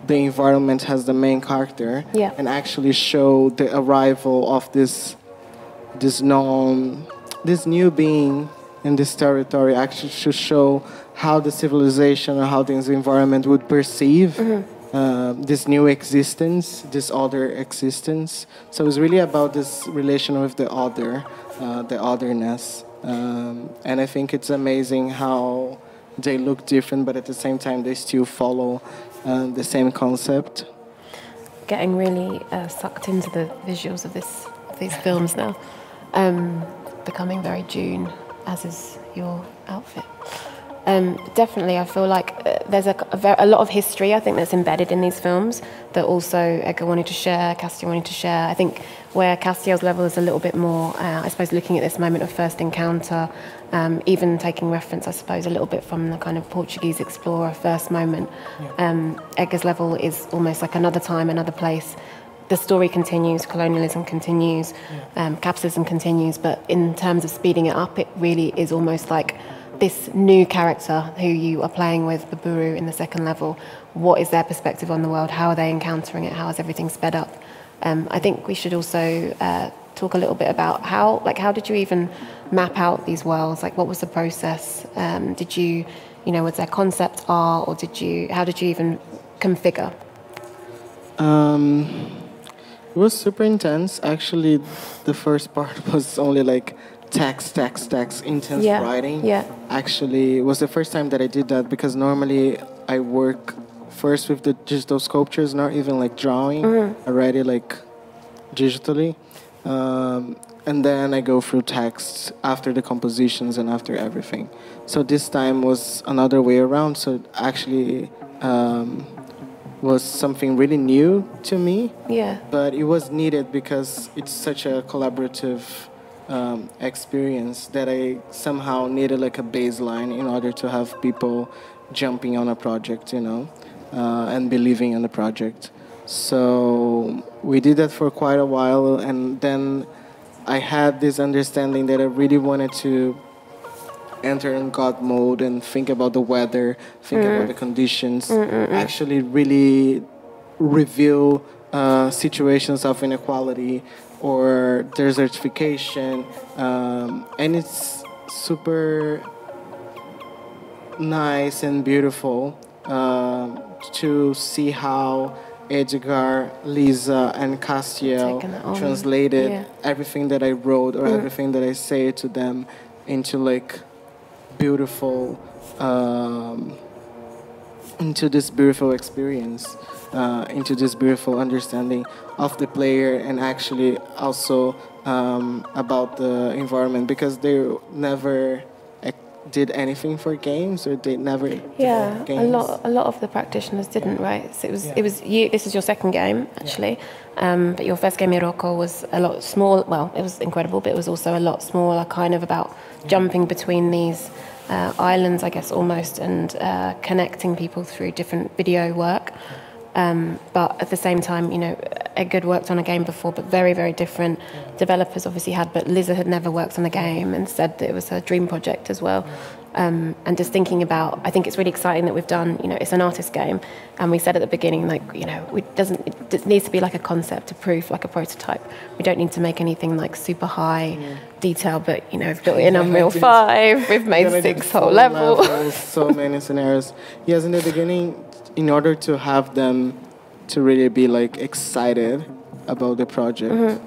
S2: the environment as the main character and actually show the arrival of this new being in this territory, actually to show how the civilization or how this environment would perceive this new existence, this other existence. So it's really about this relation with the other, the otherness. And I think it's amazing how they look different, but at the same time they still follow the same concept. Getting
S1: really sucked into the visuals of these films now. becoming very June, as is your outfit. Definitely, I feel like there's a lot of history, I think, that's embedded in these films that also Edgar wanted to share, Castiel wanted to share. I think where Castiel's level is a little bit more, I suppose, looking at this moment of first encounter, even taking reference, I suppose, a little bit from the kind of Portuguese explorer first moment. Edgar's level is almost like another time, another place. The story continues, colonialism continues, capitalism continues, but in terms of speeding it up, it really is almost like this new character who you are playing with, Baburu, in the second level. What is their perspective on the world? How are they encountering it? How is everything sped up? I think we should also talk a little bit about how did you even map out these worlds? Like, what was the process? Did you was there concept art, or how did you even configure?
S2: It was super intense. Actually, the first part was only like text, intense writing.
S1: Yeah.
S2: Actually, it was the first time that I did that, because normally I work first with the digital sculptures, not even like drawing, already like digitally. And then I go through text after the compositions and after everything. So this time was another way around. So actually was something really new to me.
S1: Yeah.
S2: But it was needed because it's such a collaborative experience that I somehow needed like a baseline in order to have people jumping on a project, and believing in the project. So we did that for quite a while, and then I had this understanding that I really wanted to enter in God mode and think about the weather, think about the conditions, actually really reveal situations of inequality or desertification, and it's super nice and beautiful to see how Edgar, Lisa, and Castiel translated everything that I wrote or everything that I say to them into like beautiful, into this beautiful experience, into this beautiful understanding of the player, and actually also about the environment, because they never did anything for games, or they never developed games.
S1: a lot of the practitioners didn't, right? So it was you. This is your second game, actually, but your first game, Iroko, was a lot small. Well, it was incredible, but it was also a lot smaller, kind of about jumping between these islands, I guess, almost, and connecting people through different video work. But at the same time, Edgar worked on a game before, but very, very different. Developers obviously had, but Liza had never worked on a game and said that it was her dream project as well. And just thinking about, I think it's really exciting that we've done, it's an artist game. And we said at the beginning, like, it needs to be like a concept, a proof, like a prototype. We don't need to make anything like super high detail, but, we've built it in Unreal 5, we've made 6 whole levels.
S2: So many scenarios. Yes, in the beginning, in order to have them to really be like excited about the project,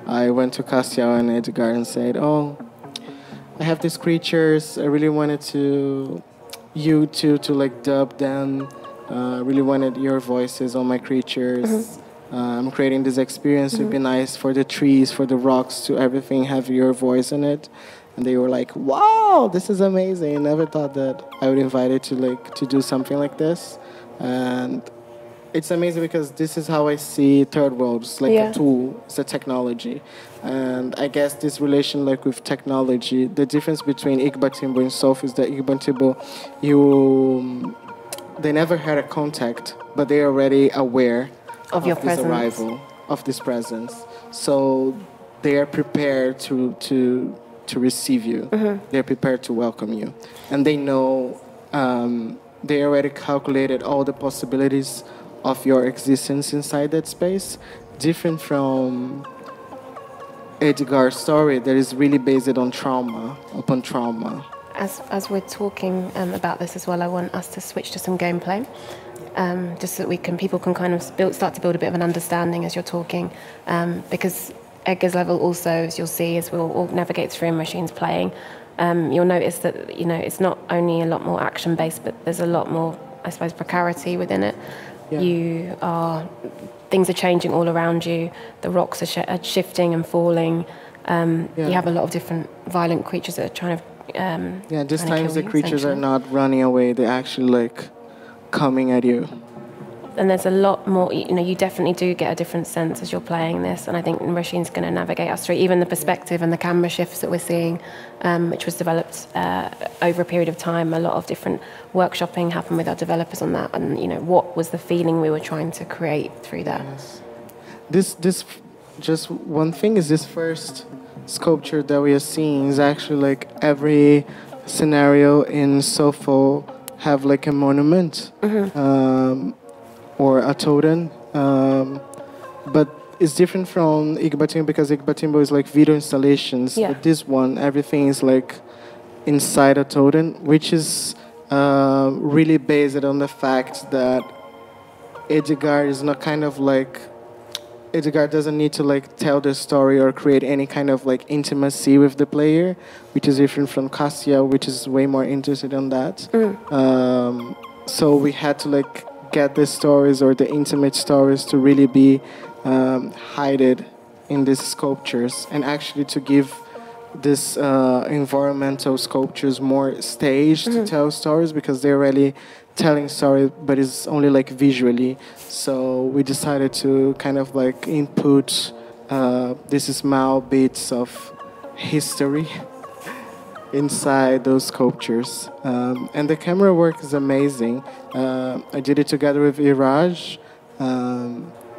S2: I went to Castiel and Edgar and said, I have these creatures, I really wanted you to like dub them, really wanted your voices on my creatures. I'm creating this experience, it'd be nice for the trees, for the rocks, to everything have your voice in it. And they were like, wow, this is amazing. I never thought that I would invite it to do something like this. And it's amazing because this is how I see third worlds, like a tool, it's a technology. And I guess this relation like with technology, the difference between Igbatimbo and Sof is that Igbatimbo, they never had a contact, but they're already aware of your this arrival, of this presence. So they are prepared to receive you. They're prepared to welcome you. And they know, they already calculated all the possibilities of your existence inside that space, different from Edgar's story that is really based on trauma, upon trauma.
S1: As we're talking about this as well, I want us to switch to some gameplay, just so that people can kind of start to build a bit of an understanding as you're talking, because Edgar's level also, as you'll see, as we'll all navigate through machines playing, you'll notice that it's not only a lot more action-based, but there's a lot more, I suppose, precarity within it. Things are changing all around you. The rocks are shifting and falling. You have a lot of different violent creatures that are trying to
S2: this
S1: trying to
S2: times
S1: kill
S2: the
S1: you,
S2: creatures are
S1: essentially.
S2: not running away, they're actually like coming at you.
S1: And there's a lot more, you definitely do get a different sense as you're playing this, and I think Rashin's going to navigate us through even the perspective and the camera shifts that we're seeing, which was developed over a period of time. A lot of different workshopping happened with our developers on that, and what was the feeling we were trying to create through that.
S2: Yes. This just one thing is this first sculpture that we are seeing is actually like every scenario in Sofo have like a monument. Or a totem, but it's different from Igbatimbo because Igbatimbo is like video installations.
S1: Yeah.
S2: But this one, everything is like inside a totem, which is really based on the fact that Edgar is not kind of like Edgar doesn't need to like tell the story or create any kind of like intimacy with the player, which is different from Castiel, which is way more interested in that. So we had to like get the stories or the intimate stories to really be hidden in these sculptures, and actually to give this environmental sculptures more stage to tell stories, because they're really telling stories, but it's only like visually. So we decided to kind of like input these small bits of history inside those sculptures. And the camera work is amazing. I did it together with Iraj,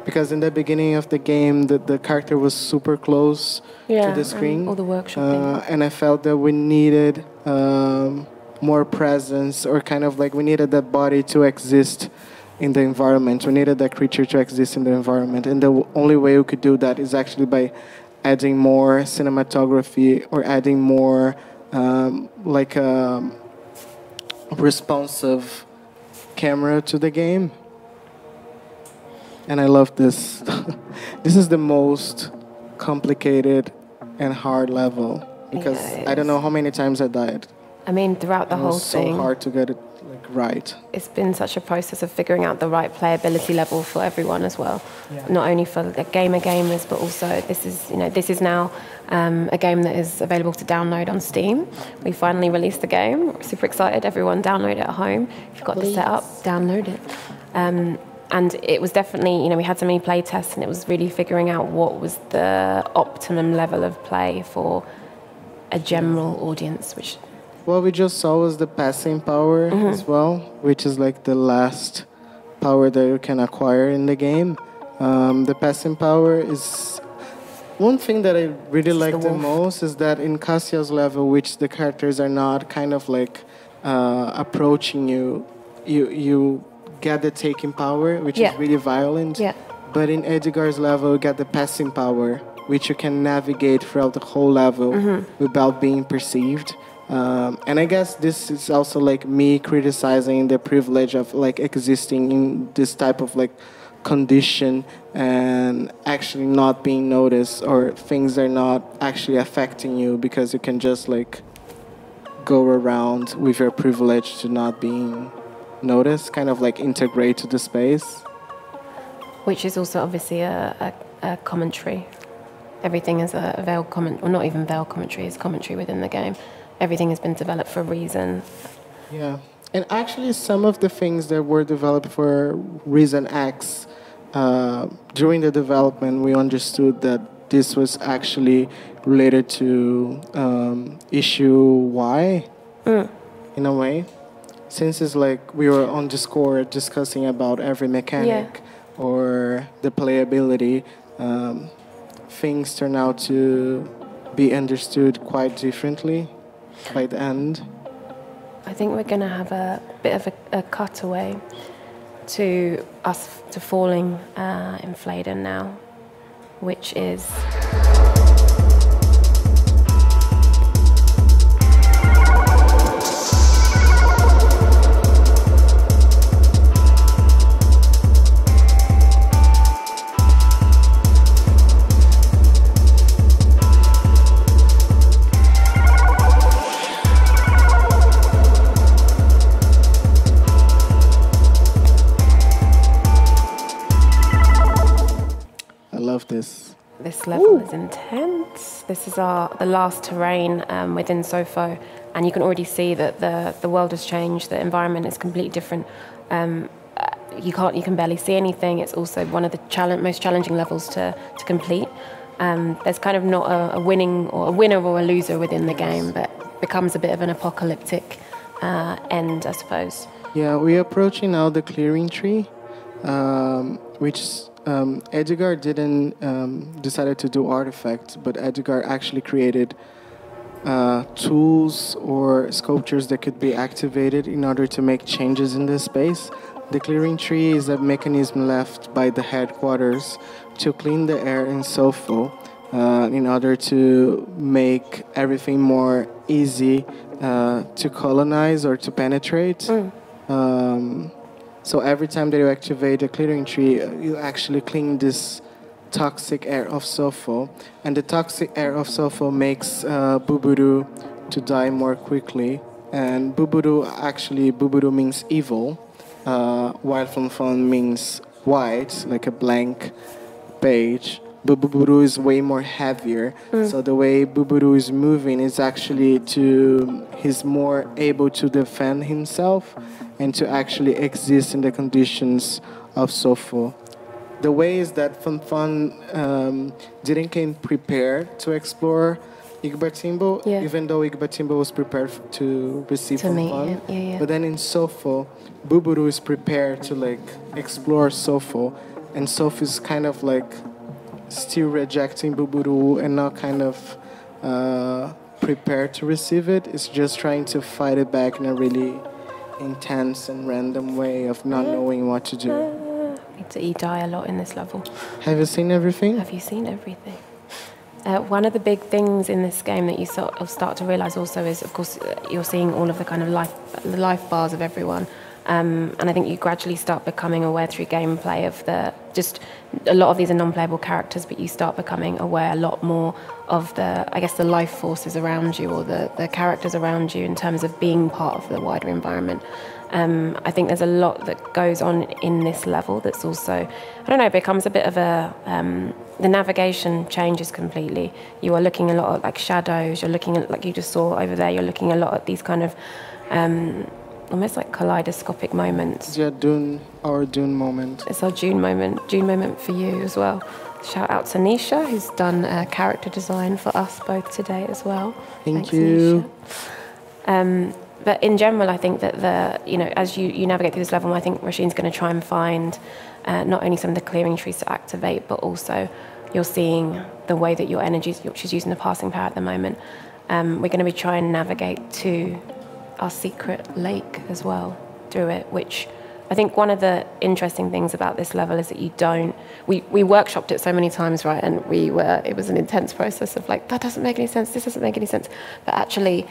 S2: because in the beginning of the game, the character was super close to the screen.
S1: All the workshopping.
S2: And I felt that we needed more presence, or kind of like we needed that body to exist in the environment. We needed that creature to exist in the environment. And the only way we could do that is actually by adding more cinematography, or adding more like a responsive camera to the game. And I love this. This is the most complicated and hard level, because I don't know how many times I died.
S1: I mean, throughout the
S2: It
S1: whole
S2: was so
S1: thing,
S2: hard to get it like right.
S1: it's been such a process of figuring out the right playability level for everyone as well.
S2: Yeah.
S1: Not only for the gamers, but also this is now a game that is available to download on Steam. We finally released the game. We're super excited. Everyone download it at home. If you've got the setup, download it. And it was definitely, we had so many play tests, and it was really figuring out what was the optimum level of play for a general audience, which...
S2: What we just saw was the passing power as well, which is like the last power that you can acquire in the game. The passing power is... One thing that I really like the most is that in Castiel's level, which the characters are not kind of like approaching you, you get the taking power, which is really violent.
S1: Yeah.
S2: But in Edgar's level, you get the passing power, which you can navigate throughout the whole level without being perceived. And I guess this is also like me criticizing the privilege of like existing in this type of like condition and actually not being noticed, or things are not actually affecting you because you can just like go around with your privilege to not being noticed, kind of like integrate to the space.
S1: Which is also obviously a commentary. Everything is a veiled comment, or not even veiled commentary, it's commentary within the game. Everything has been developed for a reason.
S2: Yeah. And actually some of the things that were developed for reason X, during the development we understood that this was actually related to issue Y, in a way. Since it's like we were on Discord discussing about every mechanic or the playability, things turn out to be understood quite differently by the end.
S1: I think we're going to have a bit of a cutaway to us to falling in Fladen now, which is... This This level is intense. This is the last terrain within Sofo, and you can already see that the world has changed. The environment is completely different. You can barely see anything. It's also one of the most challenging levels to complete. There's kind of not a winner or a loser within the game, but it becomes a bit of an apocalyptic end, I suppose.
S2: Yeah, we're approaching now the clearing tree, which Edgar didn't decided to do artifacts, but Edgar actually created tools or sculptures that could be activated in order to make changes in the space. The clearing tree is a mechanism left by the headquarters to clean the air in Sofo in order to make everything more easy to colonize or to penetrate. So every time that you activate a clearing tree, you actually clean this toxic air of Sofo. And the toxic air of Sofo makes Buburu to die more quickly. And Buburu means evil, while Fonfon means white, like a blank page. But Buburu is way more heavier. So the way Buburu is moving is actually he's more able to defend himself and to actually exist in the conditions of Sofo. The way is that Fonfon didn't come prepared to explore Igbatimbo, even though Igbatimbo was prepared to receive Fonfon.
S1: Yeah.
S2: But then in Sofo, Buburu is prepared to explore Sofo, and Sofo is kind of still rejecting Buburu and not kind of prepared to receive it. It's just trying to fight it back in a really intense and random way of not knowing what to do.
S1: You die a lot in this level.
S2: Have you seen everything?
S1: Have you seen everything? One of the big things in this game that you sort of start to realise also is, of course, you're seeing all of the kind of life bars of everyone. And I think you gradually start becoming aware through gameplay of just a lot of these are non-playable characters, but you start becoming aware a lot more of the life forces around you, or the characters around you in terms of being part of the wider environment. I think there's a lot that goes on in this level that's also, becomes a bit of the navigation changes completely. You are looking a lot at shadows, you're looking at, like you just saw over there, you're looking a lot at these kind of almost like kaleidoscopic moments.
S2: Yeah, our Dune moment.
S1: It's our Dune moment for you as well. Shout out to Nisha, who's done character design for us both today as well.
S2: Thanks, you.
S1: Nisha. But in general, I think that as you navigate through this level, I think Rashine's going to try and find not only some of the clearing trees to activate, but also you're seeing the way that your energy, she's using the passing power at the moment. We're going to be trying to navigate to our secret lake as well through it, which I think one of the interesting things about this level is that we workshopped it so many times, right? And it was an intense process of that doesn't make any sense, this doesn't make any sense. But actually,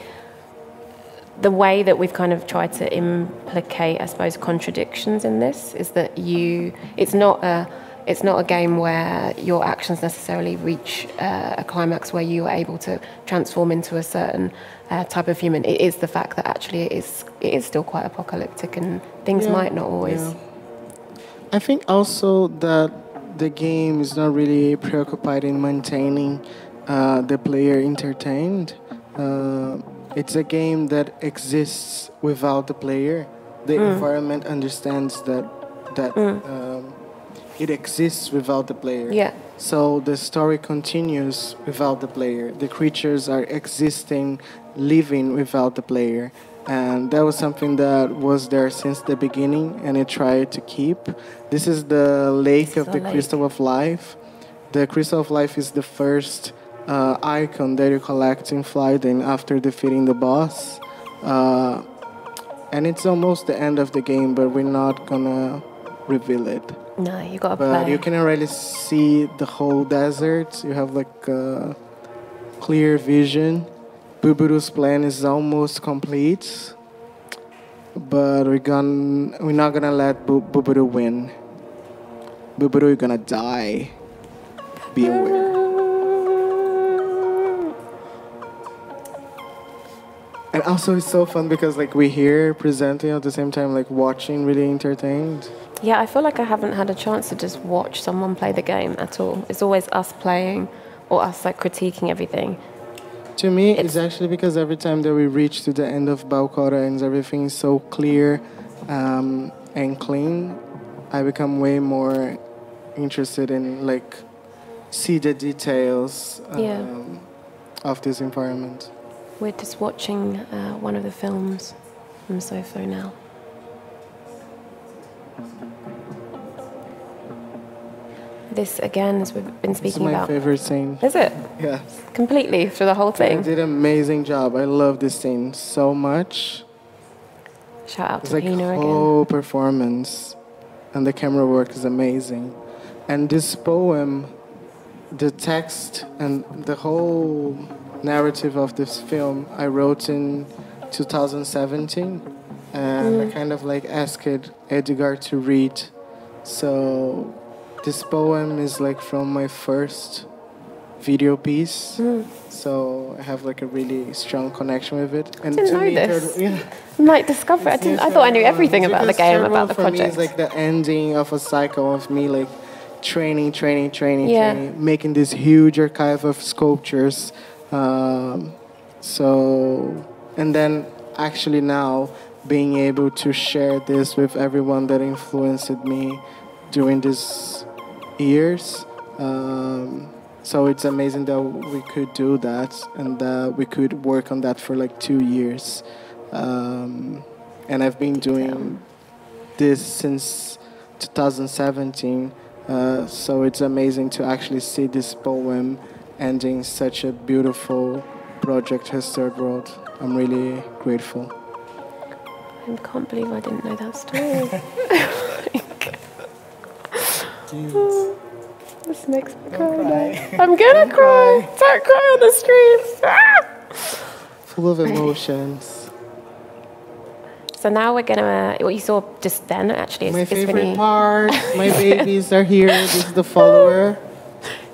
S1: the way that we've kind of tried to implicate, I suppose, contradictions in this is that it's not a game where your actions necessarily reach a climax where you are able to transform into a certain type of human. It is the fact that actually it is still quite apocalyptic and things might not always.
S2: Yeah. I think also that the game is not really preoccupied in maintaining the player entertained. It's a game that exists without the player. The environment understands that it exists without the player.
S1: Yeah.
S2: So the story continues without the player. The creatures are existing, living without the player. And that was something that was there since the beginning, and it tried to keep. This is the lake of the Crystal of Life. The Crystal of Life is the first icon that you collect in Flyden after defeating the boss. And it's almost the end of the game, but we're not gonna reveal it.
S1: No, you gotta play.
S2: But you can already see the whole desert. You have a clear vision. Buburu's plan is almost complete, but we're not gonna let Buburu win. Buburu is gonna die. Be aware. And also it's so fun because we're here presenting at the same time, watching, really entertained.
S1: Yeah, I feel like I haven't had a chance to just watch someone play the game at all. It's always us playing or us like critiquing everything.
S2: To me, it's actually because every time that we reach to the end of Balcora and everything's so clear and clean, I become way more interested in like see the details of this environment.
S1: We're just watching one of the films from Sofo now. This, again, as we've been speaking about...
S2: It's my favorite scene.
S1: Is it?
S2: Yes.
S1: Completely, through the whole thing?
S2: They did an amazing job. I love this scene so much.
S1: Shout out to
S2: Pina again. It's like whole performance. And the camera work is amazing. And this poem, the text and the whole narrative of this film, I wrote in 2017. And I kind of like asked Edgar to read. So... this poem is like from my first video piece, so I have like a really strong connection with it. And
S1: I didn't know this. I'm like discover. I thought I knew everything about the game, about the project.
S2: For me, it's like the ending of a cycle of me like training, making this huge archive of sculptures. And then actually now being able to share this with everyone that influenced me during these years. So it's amazing that we could do that and that we could work on that for like 2 years. And I've been doing this since 2017. So it's amazing to actually see this poem ending such a beautiful project as Third World. I'm really grateful.
S1: I can't believe I didn't know that story. This makes me cry. I'm gonna cry. Don't cry on the streets.
S2: Full of emotions.
S1: So now we're gonna. What you saw just then, actually, is
S2: my favorite
S1: really...
S2: part. My babies are here. This is the follower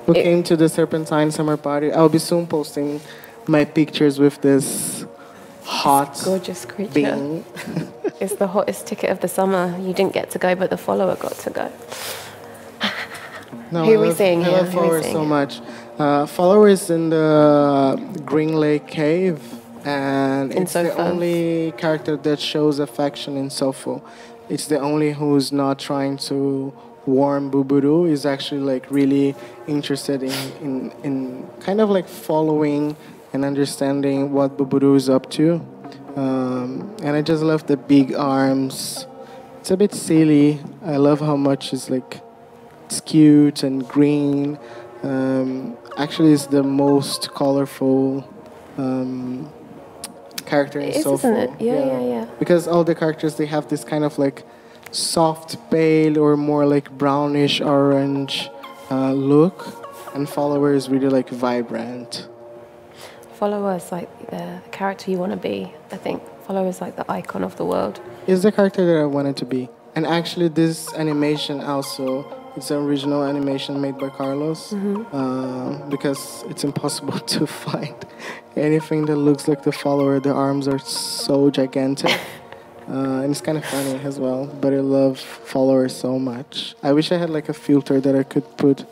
S2: who came to the Serpentine summer party. I'll be soon posting my pictures with this hot,
S1: gorgeous creature.
S2: being.
S1: It's the hottest ticket of the summer. You didn't get to go, but the follower got to go.
S2: No,
S1: Who are we seeing here?
S2: I love Follower so much. Follower is in the Green Lake Cave, and it's the only character that shows affection in Sofo. It's the only who's not trying to warn Buburu. Is actually like really interested in kind of like following and understanding what Buburu is up to. And I just love the big arms. It's a bit silly. I love how much it's like it's cute and green. Actually, it's the most colorful character in Sofo.
S1: Isn't it? Yeah.
S2: Because all the characters, they have this kind of like soft pale or more like brownish orange look, and Follower is really like vibrant.
S1: Follower is like the character you want to be, I think. Follower is like the icon of the world.
S2: It's the character that I wanted to be. And actually this animation also, it's an original animation made by Carlos, because it's impossible to find anything that looks like the Follower. The arms are so gigantic. And it's kind of funny as well, but I love Follower so much. I wish I had like a filter that I could put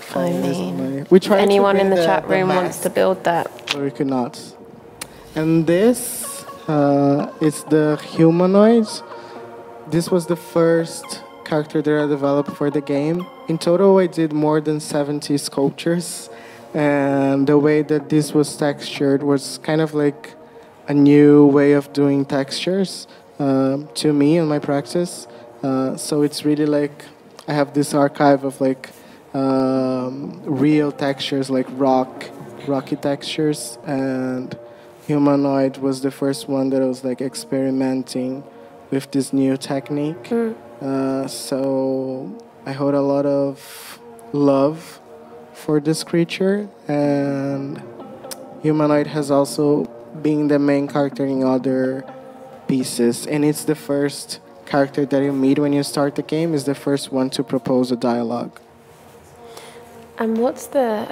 S2: followers on my... We tried
S1: anyone in the chat room wants to build that.
S2: But we could not. And this is the humanoid. This was the first character that I developed for the game. In total, I did more than 70 sculptures. And the way that this was textured was kind of like a new way of doing textures to me in my practice. So it's really like I have this archive of like real textures, like rocky textures, and humanoid was the first one that I was like experimenting with this new technique. So I hold a lot of love for this creature, and humanoid has also been the main character in other pieces, and it's the first character that you meet when you start the game, is the first one to propose a dialogue. And
S1: what's the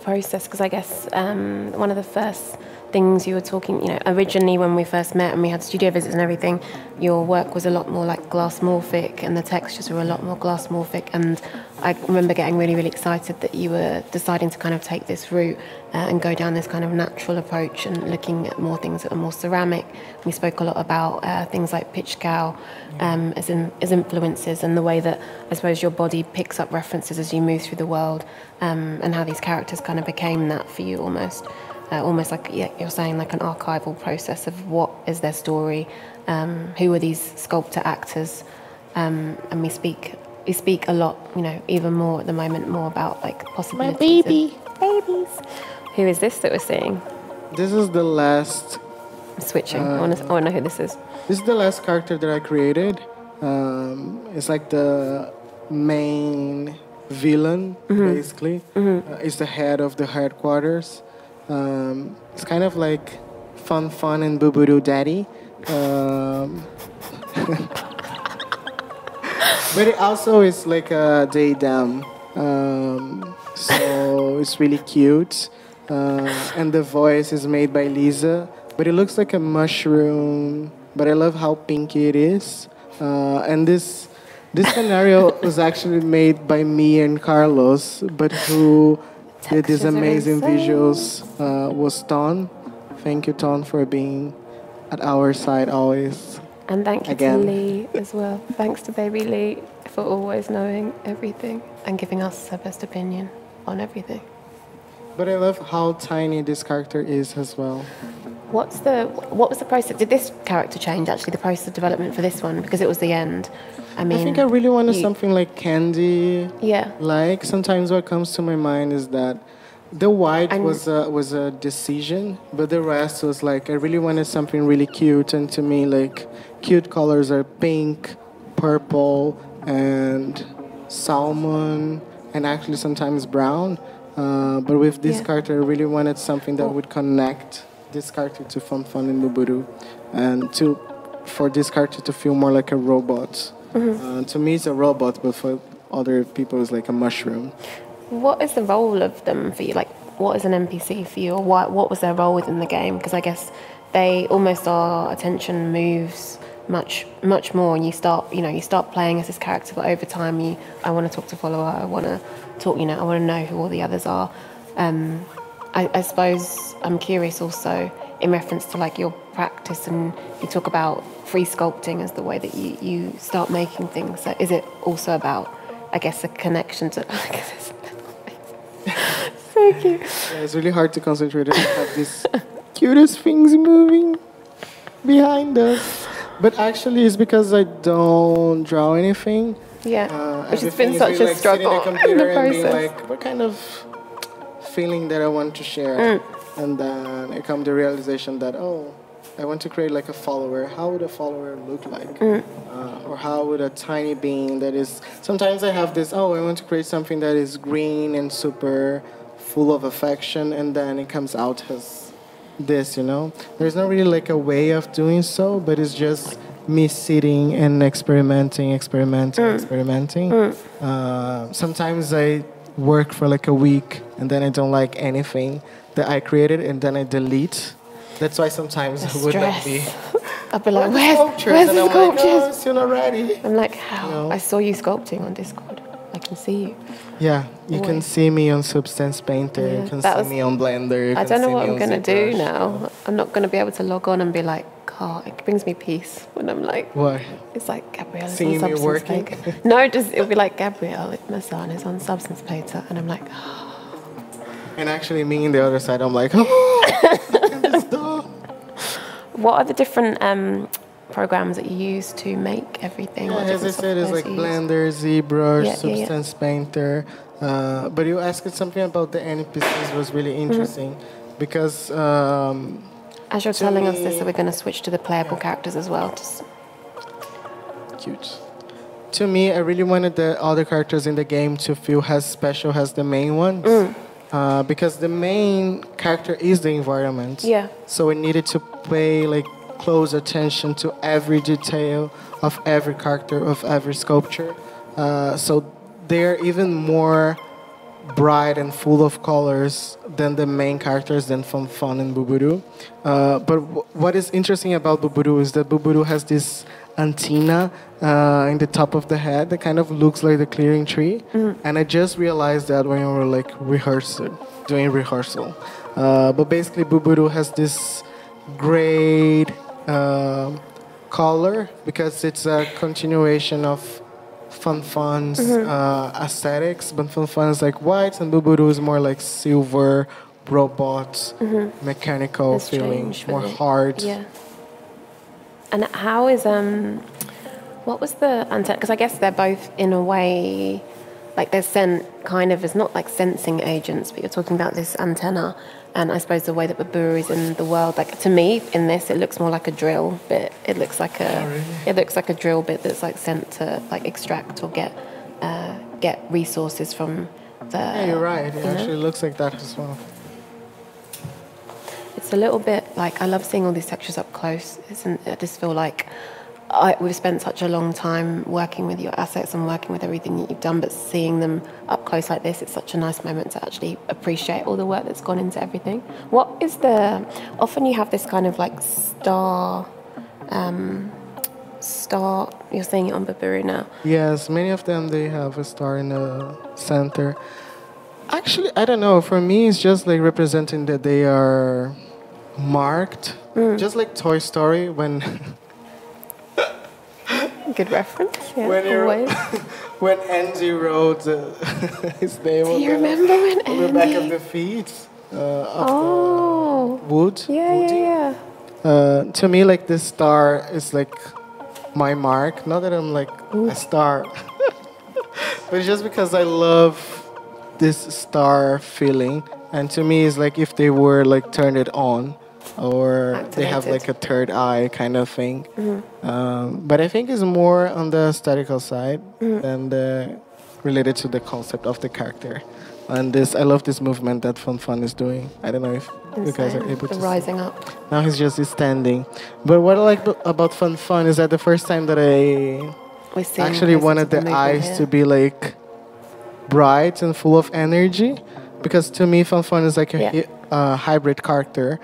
S1: process? Because I guess one of the first things you were talking, originally when we first met and we had studio visits and everything, your work was a lot more like glassmorphic and the textures were a lot more glassmorphic, and I remember getting really, really excited that you were deciding to kind of take this route and go down this kind of natural approach and looking at more things that are more ceramic. We spoke a lot about things like pitch cow as influences, and the way that I suppose your body picks up references as you move through the world, and how these characters kind of became that for you almost. Almost like you're saying, like an archival process of what is their story, who are these sculptor actors, and we speak a lot, even more at the moment, more about like possibilities.
S2: My baby.
S1: Babies. Who is this that we're seeing?
S2: This is the last.
S1: I'm switching. I want to know who this is.
S2: This is the last character that I created. It's like the main villain, basically. It's the head of the headquarters. It's kind of like fun and boo-boo daddy. But it also is like a daydam. So it's really cute. And the voice is made by Lisa. But it looks like a mushroom. But I love how pinky it is. And this scenario was actually made by me and Carlos, but who did these amazing visuals was Ton. Thank you, Ton, for being at our side always.
S1: And thank you to Lee as well. Thanks to baby Lee for always knowing everything and giving us her best opinion on everything.
S2: But I love how tiny this character is as well.
S1: What was the process? Did this character change, actually, the process of development for this one? Because it was the end. I think I really wanted something like Candy. Yeah.
S2: Like, sometimes what comes to my mind is that the white was a decision, but the rest was like, I really wanted something really cute. And to me, like, cute colors are pink, purple, and salmon, and actually sometimes brown. But with this character, I really wanted something that would connect this character to Fun and Buburu, and for this character to feel more like a robot. To me, it's a robot, but for other people, it's like a mushroom.
S1: What is the role of them for you? Like, what is an NPC for you, or what was their role within the game? Because I guess they almost our attention moves much more, and you start playing as this character, but over time, I want to talk to follower, I want to talk, I want to know who all the others are. I suppose I'm curious also in reference to like your practice, and you talk about free sculpting as the way that you start making things. So is it also about, I guess, a connection to... So cute.
S2: Yeah, it's really hard to concentrate and have these cutest things moving behind us. But actually, it's because I don't draw anything.
S1: Yeah, which has been such a struggle in the process. And being
S2: like, what kind of feeling that I want to share? And then it comes the realization that, I want to create like a follower. How would a follower look like? Or how would a tiny being that is... Sometimes I have this, I want to create something that is green and super full of affection, and then it comes out as this, There's not really like a way of doing so, but it's just me sitting and experimenting. Sometimes I work for like a week, and then I don't like anything that I created, and then I delete. That's why sometimes I would not be...
S1: I'll be like, where's the sculptures?
S2: Like, it's still not ready.
S1: I'm like, how? I saw you sculpting on Discord. I can see you.
S2: Yeah, you can see me on Substance Painter. Yeah, you can see me on Blender.
S1: I don't know what I'm going to do now. I'm not going to be able to log on and be like, it brings me peace when I'm like...
S2: What?
S1: It's like, Gabriel is
S2: seeing
S1: on
S2: me
S1: Substance
S2: working?
S1: Painter. No, it'll be like, Gabriel Massan is on Substance Painter. And I'm like,
S2: And actually me on the other side, I'm like,
S1: What are the different programs that you use to make everything?
S2: Yeah, as I said, it's like Blender, ZBrush, Substance Painter. But you asked something about the NPCs was really interesting because...
S1: as you're telling us this, so we're going to switch to the playable characters as well.
S2: Cute. To me, I really wanted the other characters in the game to feel as special as the main ones. Because the main character is the environment.
S1: Yeah.
S2: So we needed to pay like close attention to every detail of every character, of every sculpture. So they're even more bright and full of colors than the main characters, than Fanfan and Buburu. But what is interesting about Buburu is that Buburu has this antenna in the top of the head that kind of looks like the clearing tree. And I just realized that when we were like doing rehearsal. But basically Buburu has this gray color because it's a continuation of Fanfan's aesthetics, but Fanfan is like white and Buburu is more like silver, robot, mechanical feeling, more hard.
S1: Yeah. And how is what was the antenna? Because I guess they're both in a way like they're sent kind of as not like sensing agents, but you're talking about this antenna. And I suppose the way that Buburu is in the world, like to me, in this, it looks more like a drill bit. It looks like a drill bit that's like sent to like extract or get resources from the.
S2: Yeah, you're right. It actually looks like that as well.
S1: It's a little bit like I love seeing all these textures up close. I just feel like we've spent such a long time working with your assets and working with everything that you've done, but seeing them up close like this, it's such a nice moment to actually appreciate all the work that's gone into everything. What is often you have this kind of like star, you're seeing it on Buburu now.
S2: Yes, many of them, they have a star in the center. Actually, I don't know, for me it's just like representing that they are marked, just like Toy Story when...
S1: Good reference, yeah,
S2: when when Andy wrote his name
S1: Do you remember when
S2: on the back of the feet of the wood?
S1: Yeah.
S2: To me, like this star is like my mark. Not that I'm like a star, but it's just because I love this star feeling. And to me, it's like if they were like turned it on, or they have like a third eye kind of thing. But I think it's more on the aesthetical side than related to the concept of the character. And I love this movement that Fanfan is doing. I don't know if you guys are able to
S1: rising up.
S2: Now he's just standing. But what I like about Fanfan is that the first time that I actually wanted the eyes to be like bright and full of energy, because to me Fanfan is like a hybrid character.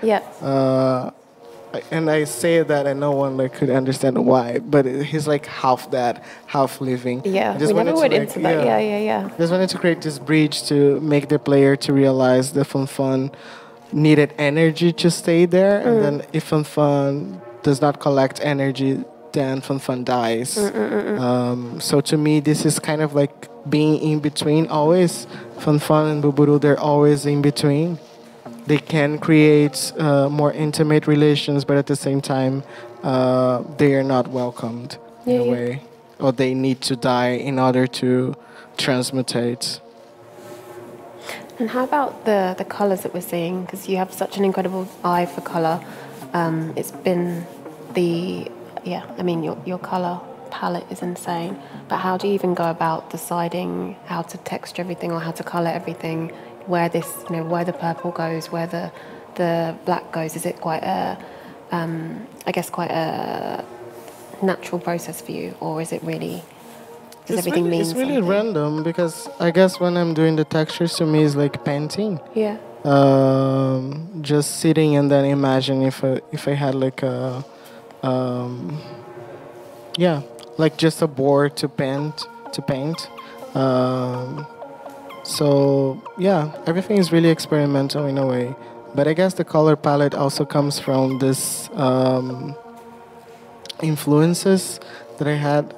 S2: And I say that and no one like could understand why, but he's like half that, half living.
S1: Yeah, we never went into that. Yeah.
S2: Just wanted to create this bridge to make the player to realize that Fanfan needed energy to stay there, and then if Fanfan does not collect energy, then Fanfan dies. So to me, this is kind of like being in between always. Fanfan and Buburu, they're always in between. They can create more intimate relations, but at the same time, they are not welcomed in a way. Or they need to die in order to transmutate.
S1: And how about the colours that we're seeing? Because you have such an incredible eye for colour. It's been your colour palette is insane. But how do you even go about deciding how to texture everything or how to colour everything? Where the purple goes, where the black goes? Is it quite a natural process for you, or is it really? Does everything mean something?
S2: It's really random, because I guess when I'm doing the textures, to me it's like painting.
S1: Yeah.
S2: Just sitting and then imagine if I had like like just a board to paint. So yeah, everything is really experimental in a way. But I guess the color palette also comes from this influences that I had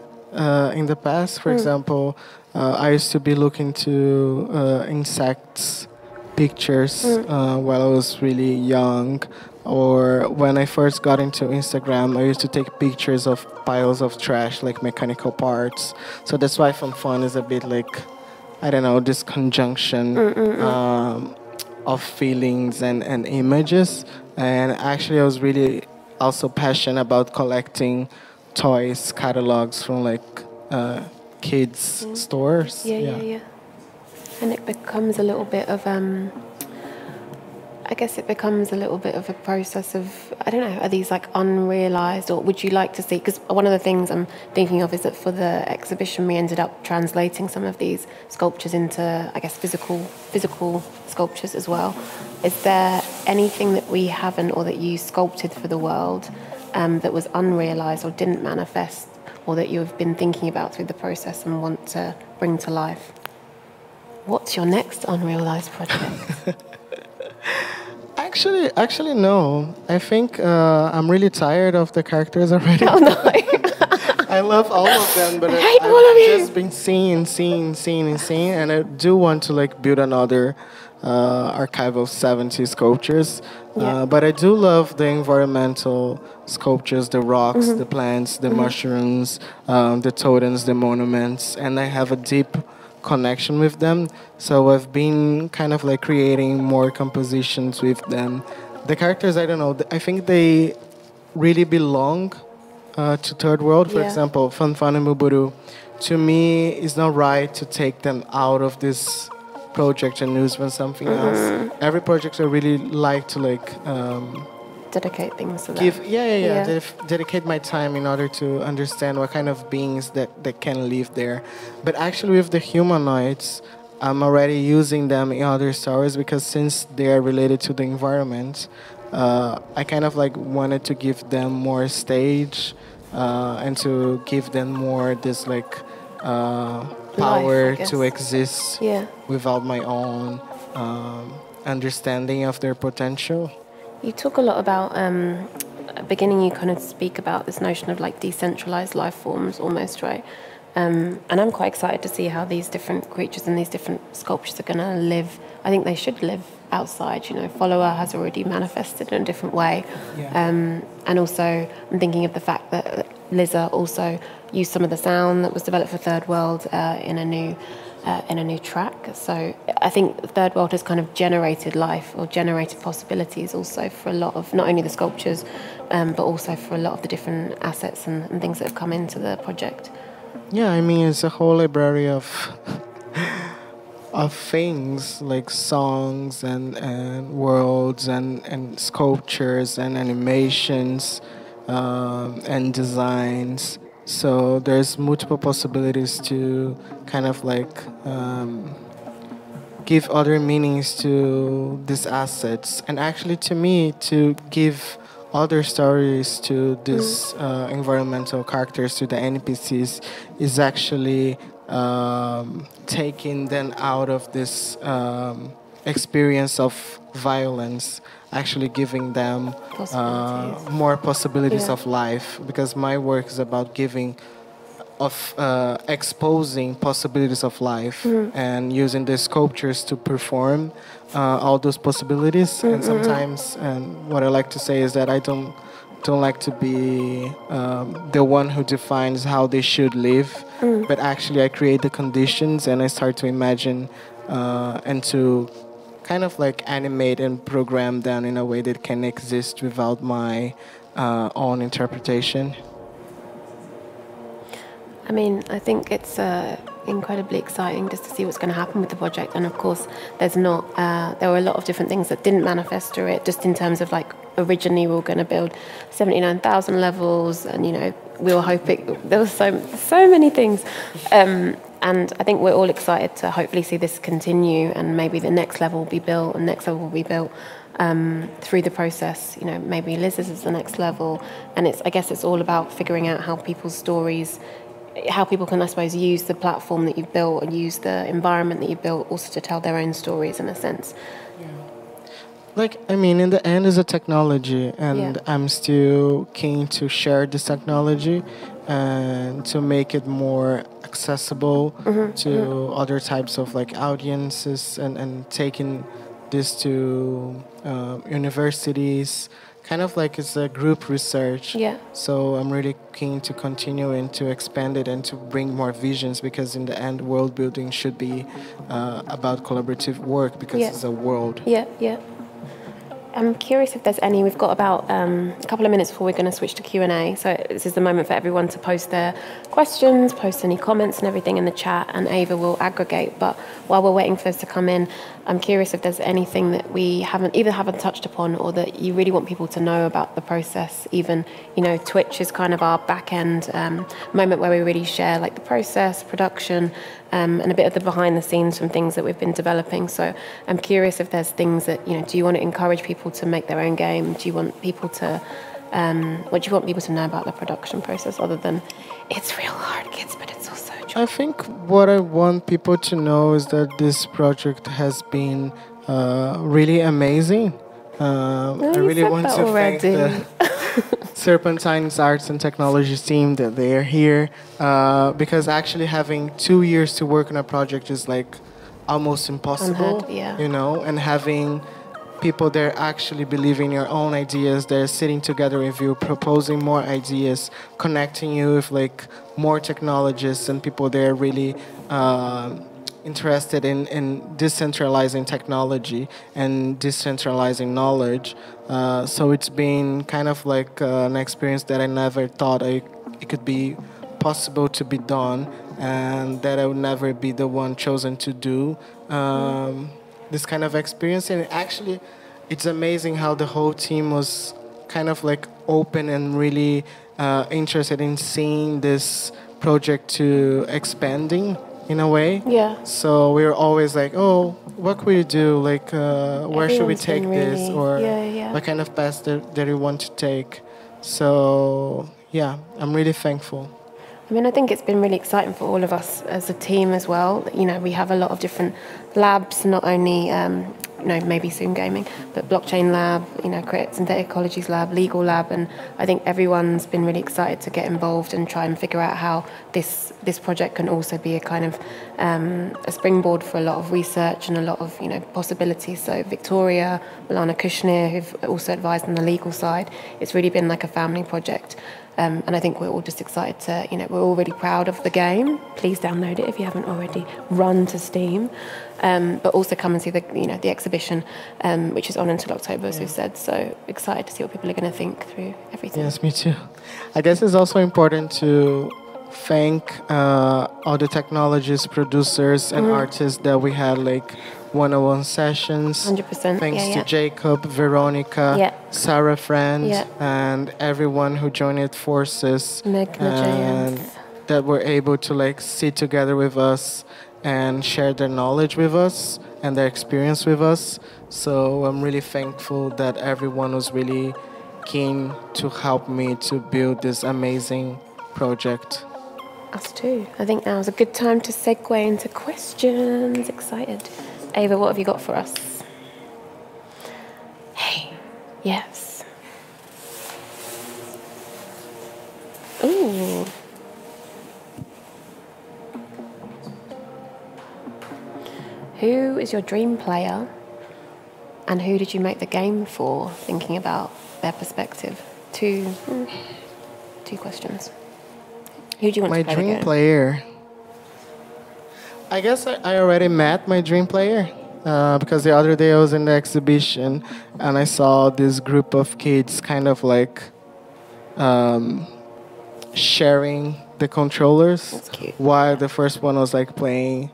S2: in the past. For example, I used to be looking to insects pictures while I was really young. Or when I first got into Instagram, I used to take pictures of piles of trash, like mechanical parts. So that's why Fanfan is a bit like, I don't know, this conjunction of feelings and images. And actually, I was really also passionate about collecting toys, catalogs from like kids' stores.
S1: Yeah. And it becomes a little bit of, I guess it becomes a little bit of a process of, I don't know, are these like unrealised, or would you like to see, because one of the things I'm thinking of is that for the exhibition we ended up translating some of these sculptures into, I guess, physical sculptures as well. Is there anything that we haven't, or that you sculpted for the world that was unrealised or didn't manifest, or that you've been thinking about through the process and want to bring to life? What's your next unrealised project?
S2: Actually, no. I think I'm really tired of the characters already.
S1: Oh, no.
S2: I love all of them, but
S1: I've
S2: just been seeing, and I do want to like build another archival 70 sculptures.
S1: Yeah.
S2: But I do love the environmental sculptures, the rocks, the plants, the mushrooms, the totems, the monuments, and I have a deep connection with them. So I've been kind of like creating more compositions with them. The characters, I don't know, I think they really belong to Third World. For example, Fanfan and Muburu, to me, it's not right to take them out of this project and use for something else. Every project I really like to like
S1: dedicate things to them.
S2: Dedicate my time in order to understand what kind of beings that can live there. But actually with the humanoids, I'm already using them in other stories, because since they are related to the environment, I kind of like wanted to give them more stage and to give them more this like power to exist without my own understanding of their potential.
S1: You talk a lot about, at the beginning you kind of speak about this notion of like decentralized life forms almost, right? And I'm quite excited to see how these different creatures and these different sculptures are going to live. I think they should live outside, you know. Follower has already manifested in a different way. And also I'm thinking of the fact that Liza also used some of the sound that was developed for Third World in a new track. So I think Third World has kind of generated life, or generated possibilities also for a lot of, not only the sculptures, but also for a lot of the different assets and things that have come into the project.
S2: Yeah, I mean, it's a whole library of things like songs and worlds and sculptures and animations and designs. So there's multiple possibilities to kind of like give other meanings to these assets, and actually to me to give other stories to these environmental characters, to the NPCs, is actually taking them out of this experience of violence, actually giving them more possibilities of life, because my work is about exposing possibilities of life and using the sculptures to perform all those possibilities. And sometimes, and what I like to say is that I don't like to be the one who defines how they should live, but actually I create the conditions and I start to imagine and to kind of like animate and program them in a way that can exist without my own interpretation.
S1: I mean, I think it's incredibly exciting just to see what's going to happen with the project. And of course, there were a lot of different things that didn't manifest through it, just in terms of like, originally we were going to build 79,000 levels, and, you know, we were hoping, there was so many things. And I think we're all excited to hopefully see this continue, and maybe the next level will be built, and next level will be built through the process. You know, maybe Liz's is the next level. And I guess it's all about figuring out how people's stories, how people can, I suppose, use the platform that you've built and use the environment that you've built also to tell their own stories in a sense.
S2: Like, I mean, in the end, it's a technology, and I'm still keen to share this technology and to make it more accessible to other types of like audiences, and taking this to universities, kind of like it's a group research. So I'm really keen to continue and to expand it and to bring more visions, because in the end, world building should be about collaborative work, because it's a world.
S1: I'm curious if there's any. We've got about a couple of minutes before we're going to switch to Q&A. So this is the moment for everyone to post their questions, post any comments and everything in the chat, and Ava will aggregate. But while we're waiting for those to come in, I'm curious if there's anything that we haven't touched upon, or that you really want people to know about the process. Even, Twitch is kind of our back end moment where we really share like the process, production, and a bit of the behind the scenes from things that we've been developing. So I'm curious if there's things that, do you want to encourage people to make their own game? Do you want people to, what do you want people to know about the production process, other than it's real hard, kids, but it's also joy?
S2: I think what I want people to know is that this project has been really amazing. I really want to thank the Serpentine Arts and Technologies team that they are here, because actually having 2 years to work on a project is like almost impossible,
S1: Unheard, yeah.
S2: And having people there actually believing your own ideas, they're sitting together with you, proposing more ideas, connecting you with like more technologists and people there really interested in decentralizing technology and decentralizing knowledge. So it's been kind of like an experience that I never thought it could be possible to be done, and that I would never be the one chosen to do this kind of experience. And actually, it's amazing how the whole team was kind of like open and really interested in seeing this project to expanding in a way.
S1: Yeah.
S2: So we were always like, oh, what could we do? Like, where should we
S1: Everyone's
S2: take
S1: been
S2: this?
S1: really-
S2: Or
S1: yeah.
S2: what kind of path that we want to take? So, yeah, I'm really thankful.
S1: I mean, I think it's been really exciting for all of us as a team as well. We have a lot of different labs, not only, maybe Zoom gaming, but blockchain lab, Curator synthetic ecologies lab, legal lab, and I think everyone's been really excited to get involved and try and figure out how this project can also be a kind of a springboard for a lot of research and a lot of possibilities. So Victoria, Milana Kushner, who've also advised on the legal side, it's really been like a family project. And I think we're all just excited to, we're all really proud of the game. Please download it if you haven't already. Run to Steam. But also come and see the exhibition, which is on until October, as we said. So excited to see what people are going to think through everything.
S2: Yes, me too. I guess it's also important to thank all the technologists, producers, and artists that we had like one-on-one sessions.
S1: 100%.
S2: Thanks to Jacob, Veronica, Sarah Friend, and everyone who joined forces and that were able to like sit together with us and share their knowledge with us and their experience with us. So I'm really thankful that everyone was really keen to help me to build this amazing project.
S1: Us too. I think now is a good time to segue into questions. Excited. Ava, what have you got for us? Hey, yes. Ooh. Who is your dream player, and who did you make the game for, thinking about their perspective? Two questions. Who do you want to play the game?
S2: My dream player. I guess I already met my dream player because the other day I was in the exhibition and I saw this group of kids kind of like sharing the controllers.
S1: That's cute.
S2: While the first one was like playing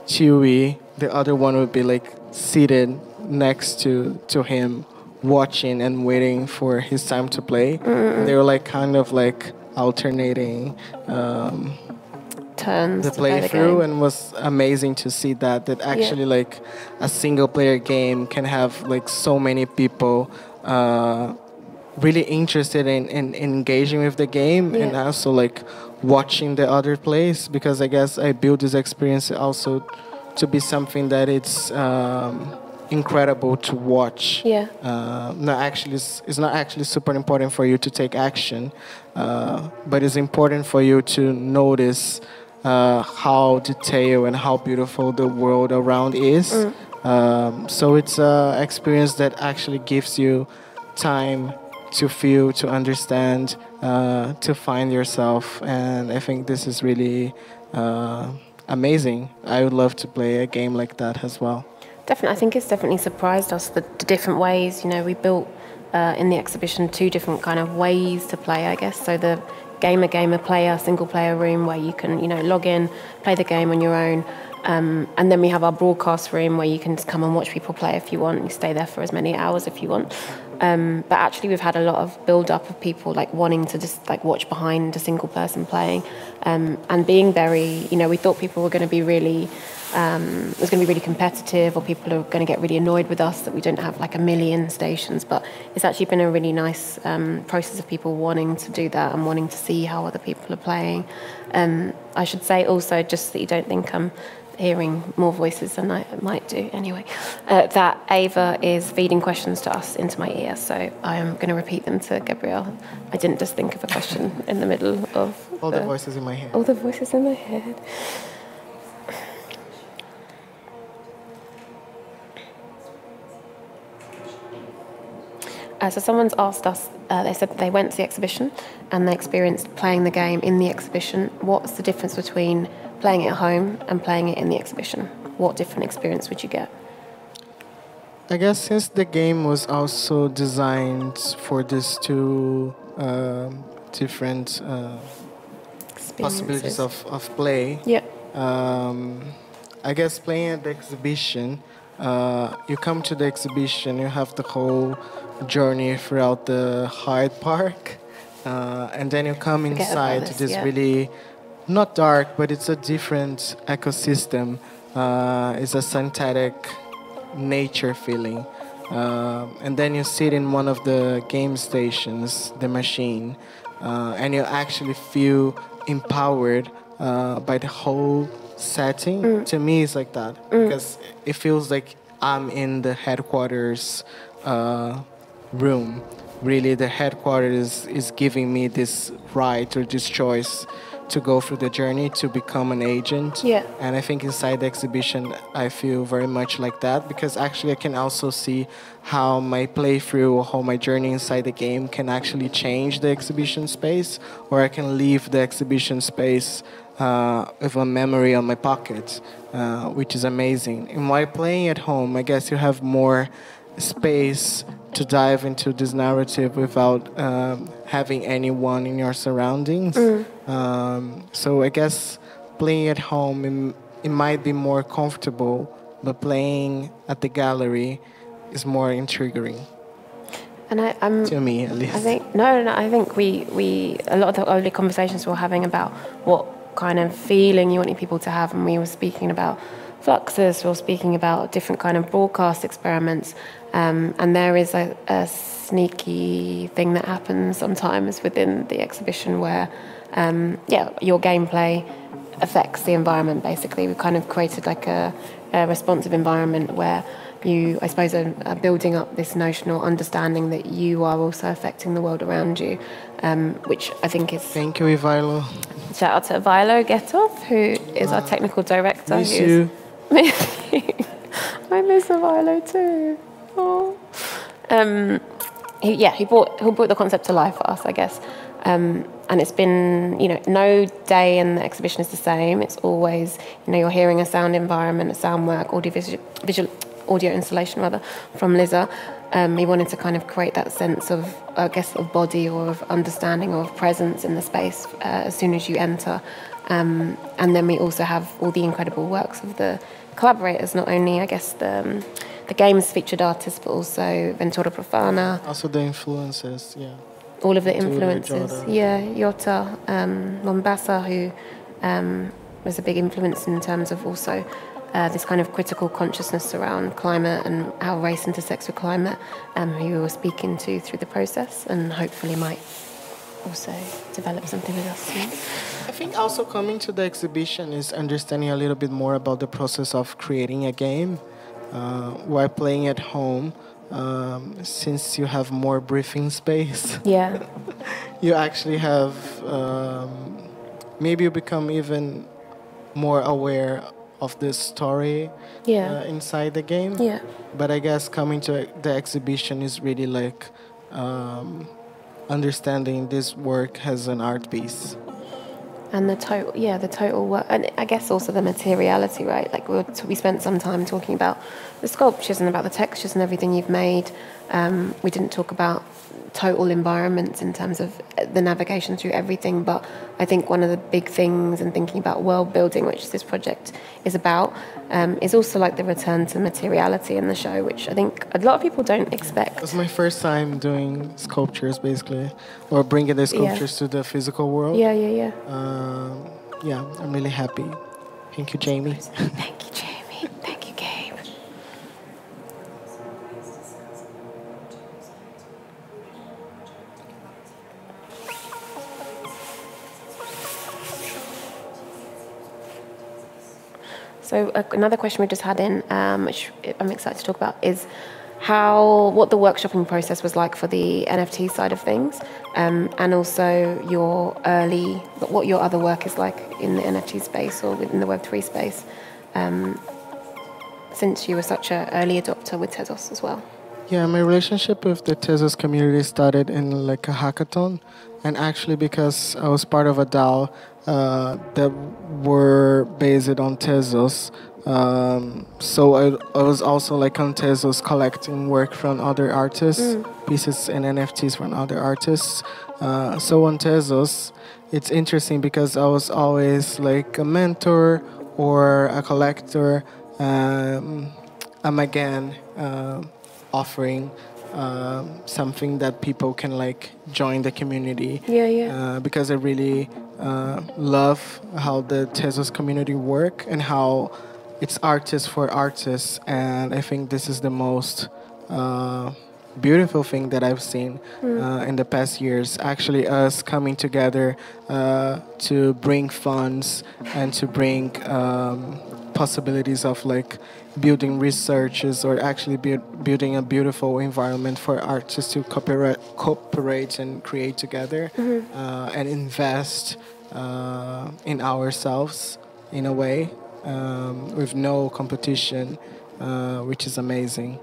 S2: Chewy, the other one would be like seated next to him, watching and waiting for his time to play. They were like kind of like alternating
S1: turns
S2: the
S1: to play
S2: playthrough, and was amazing to see that actually like a single player game can have like so many people really interested in engaging with the game and also like watching the other plays, because I guess I built this experience also to be something that it's incredible to watch. It's not actually super important for you to take action, but it's important for you to notice how detailed and how beautiful the world around is. So it's an experience that actually gives you time to feel, to understand, to find yourself. And I think this is really amazing. I would love to play a game like that as well.
S1: Definitely, I think it's definitely surprised us, the different ways. We built in the exhibition 2 different kind of ways to play, I guess. So the gamer player, single player room where you can, log in, play the game on your own. And then we have our broadcast room where you can just come and watch people play if you want. You stay there for as many hours if you want. But actually we've had a lot of build-up of people wanting to just watch behind a single person playing, and being very, we thought people were going to be really, it was going to be really competitive, or people are going to get really annoyed with us that we don't have a million stations. But it's actually been a really nice process of people wanting to do that and wanting to see how other people are playing. I should say also, just that you don't think I'm hearing more voices than I might do anyway, that Ava is feeding questions to us into my ear, so I am going to repeat them to Gabriel. I didn't just think of a question in the middle of
S2: all the voices in my head.
S1: All the voices in my head. So someone's asked us, they said that they went to the exhibition and they experienced playing the game in the exhibition. What's the difference between playing it at home and playing it in the exhibition? What different experience would you get?
S2: I guess since the game was also designed for these 2 different possibilities of play, I guess playing at the exhibition, you come to the exhibition, you have the whole journey throughout the Hyde Park, and then you come inside to this really, not dark, but it's a different ecosystem. It's a synthetic nature feeling. And then you sit in one of the game stations, the machine, and you actually feel empowered by the whole setting. To me, it's like that, because it feels like I'm in the headquarters room. Really, the headquarters is giving me this right or this choice to go through the journey to become an agent. And I think inside the exhibition I feel very much like that, because actually I can also see how my playthrough or how my journey inside the game can actually change the exhibition space, or I can leave the exhibition space with a memory on my pocket, which is amazing. And while playing at home, I guess you have more space to dive into this narrative without having anyone in your surroundings. So I guess playing at home, it might be more comfortable, but playing at the gallery is more intriguing.
S1: And
S2: to me, at least.
S1: I think I think we a lot of the early conversations we were having about what kind of feeling you wanted people to have, and we were speaking about fluxes, we were speaking about different kind of broadcast experiments, and there is a sneaky thing that happens sometimes within the exhibition where your gameplay affects the environment. Basically, we kind of created a responsive environment where you, I suppose, are building up this notional understanding that you are also affecting the world around you, which I think is...
S2: Thank you, Ivilo.
S1: Shout out to Ivilo Getov, who is our technical director.
S2: Miss you.
S1: I miss Ivilo too. Oh. He brought the concept to life for us, I guess. And it's been, no day in the exhibition is the same. It's always, you're hearing a sound environment, a sound work, audio installation rather, from Liza. He wanted to kind of create that sense of, I guess, of body or of understanding or of presence in the space as soon as you enter. And then we also have all the incredible works of the collaborators, not only, I guess, the game's featured artists, but also Ventura Profana.
S2: Also the influences, yeah.
S1: All of the influences, Jota, Mombasa, who was a big influence in terms of also this kind of critical consciousness around climate and how race intersects with climate, who we were speaking to through the process, and hopefully might also develop something with us soon.
S2: I think also coming to the exhibition is understanding a little bit more about the process of creating a game while playing at home. Since you have more breathing space, you actually have maybe you become even more aware of the story inside the game. But I guess coming to the exhibition is really like understanding this work as an art piece.
S1: And the total work, and I guess also the materiality, right? Like we spent some time talking about the sculptures and about the textures and everything you've made. We didn't talk about total environments in terms of the navigation through everything, but I think one of the big things in thinking about world building, which this project is about, is also like the return to materiality in the show, which I think a lot of people don't expect.
S2: It was my first time doing sculptures, basically, or bringing the sculptures to the physical world.
S1: Yeah.
S2: Yeah, I'm really happy. Thank you, Jamie.
S1: Thank you, Jamie. Thank you, Gabe. So another question we just had in, which I'm excited to talk about, is what the workshopping process was like for the NFT side of things, and also what your other work is like in the NFT space or within the Web3 space, since you were such an early adopter with Tezos as well.
S2: Yeah, my relationship with the Tezos community started in like a hackathon, and actually because I was part of a DAO that were based on Tezos. So I was also like on Tezos collecting work from other artists, pieces and NFTs from other artists. So on Tezos, it's interesting because I was always like a mentor or a collector. I'm again offering something that people can like join the community. Because I really love how the Tezos community work and how it's artists for artists, and I think this is the most beautiful thing that I've seen in the past years. Actually, us coming together to bring funds and to bring possibilities of like building researches or actually building a beautiful environment for artists to cooperate and create together and invest in ourselves in a way. With no competition, which is amazing.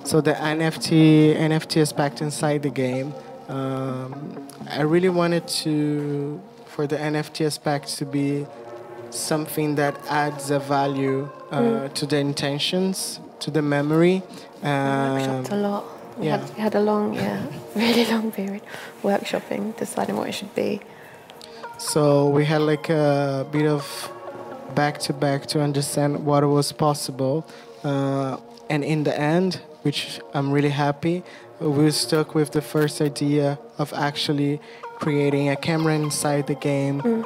S2: So the NFT aspect inside the game, I really wanted for the NFT aspect to be something that adds a value to the intentions, to the memory.
S1: Workshopped a lot. We had a long, really long period workshopping, deciding what it should be.
S2: So we had like a bit of back-to-back to understand what was possible. And in the end, which I'm really happy, we stuck with the first idea of actually creating a camera inside the game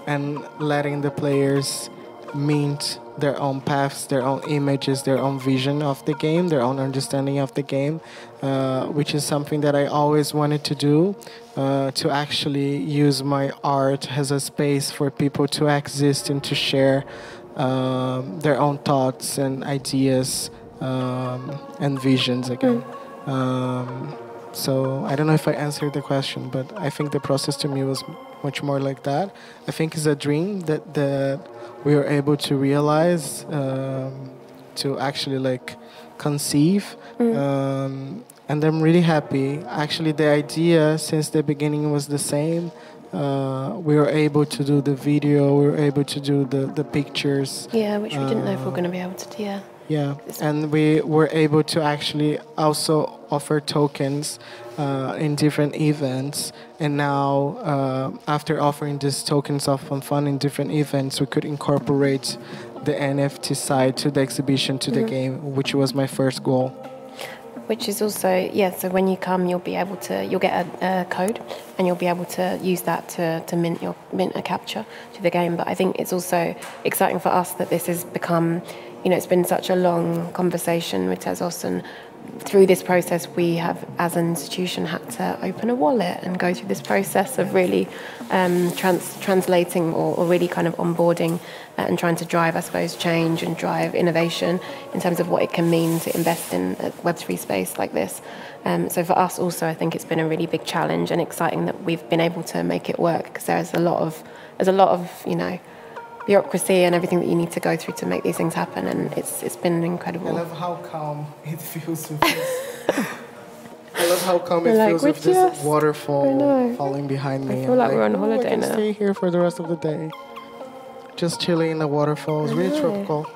S2: and letting the players mint their own paths, their own images, their own vision of the game, their own understanding of the game, which is something that I always wanted to do, to actually use my art as a space for people to exist and to share their own thoughts and ideas and visions again. So I don't know if I answered the question, but I think the process to me was much more like that. I think it's a dream that we were able to realize, to actually like conceive. And I'm really happy. Actually, the idea since the beginning was the same. We were able to do the video, we were able to do the pictures.
S1: Yeah, which we didn't know if we were going to be able to do.
S2: Yeah, and we were able to actually also offer tokens in different events. And now, after offering these tokens of fun in different events, we could incorporate the NFT side to the exhibition, to the game, which was my first goal.
S1: Which is also, so when you come, you'll get a code, and you'll be able to use that to mint a capture to the game. But I think it's also exciting for us that this has become, it's been such a long conversation with Tezos, and through this process we have, as an institution, had to open a wallet and go through this process of really translating or really kind of onboarding and trying to drive, I suppose, change and drive innovation in terms of what it can mean to invest in a Web3 space like this. So for us also, I think it's been a really big challenge and exciting that we've been able to make it work, because there's a lot of bureaucracy and everything that you need to go through to make these things happen, and it's been incredible.
S2: I love how calm it feels with this. I love how come it
S1: We're like,
S2: feels with
S1: "Would
S2: this
S1: you?" I
S2: waterfall
S1: know.
S2: falling behind me.
S1: I feel like we're on
S2: I
S1: holiday
S2: can
S1: now.
S2: stay here for the rest of the day. Just chilling in the waterfalls.
S1: I
S2: Really
S1: know.
S2: tropical.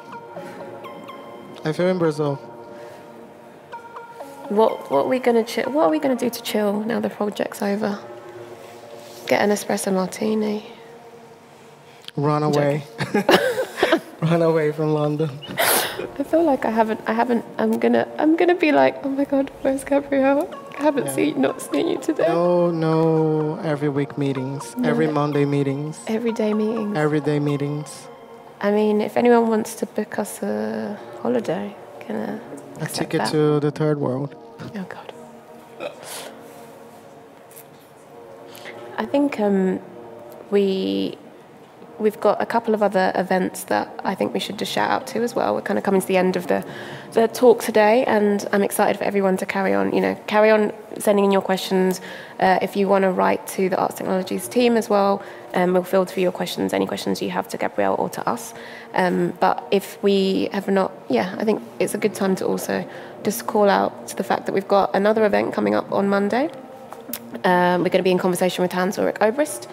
S2: I feel in Brazil.
S1: What are we gonna What are we gonna do to chill now the project's over? Get an espresso martini.
S2: Run away. Run away from London.
S1: I feel like I haven't. I'm gonna be like, oh my god, where's Gabriel? I haven't not seen you today.
S2: No, every week meetings.
S1: No.
S2: Every Monday meetings.
S1: Everyday meetings.
S2: Everyday meetings.
S1: I mean, if anyone wants to book us a holiday, can
S2: A
S1: accept
S2: ticket
S1: that.
S2: to the third world.
S1: Oh god. I think we've got a couple of other events that I think we should just shout out to as well. We're kind of coming to the end of the talk today, and I'm excited for everyone to carry on sending in your questions. If you want to write to the Arts Technologies team as well, we'll field for your questions, any questions you have to Gabriel or to us. But if we have not, I think it's a good time to also just call out to the fact that we've got another event coming up on Monday. We're going to be in conversation with Hans-Ulrich Obrist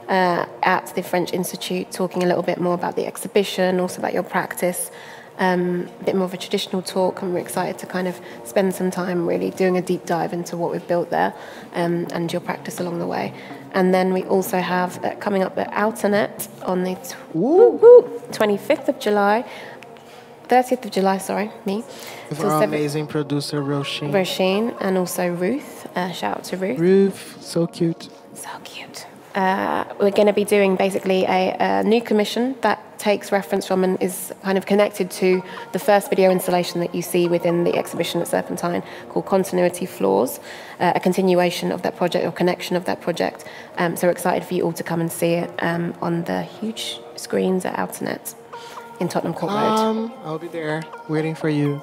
S1: at the French Institute, talking a little bit more about the exhibition, also about your practice, a bit more of a traditional talk, and we're excited to kind of spend some time really doing a deep dive into what we've built there and your practice along the way. And then we also have coming up at Outernet on the 25th of July, 30th of July,
S2: With our amazing producer,
S1: Roisin, and also Ruth. Shout out to Ruth.
S2: Ruth, so cute.
S1: So cute. We're going to be doing basically a new commission that takes reference from and is kind of connected to the first video installation that you see within the exhibition at Serpentine called Continuity Flaws, a continuation of that project or connection of that project. So we're excited for you all to come and see it on the huge screens at Outernet in Tottenham Court Road.
S2: I'll be there waiting for you.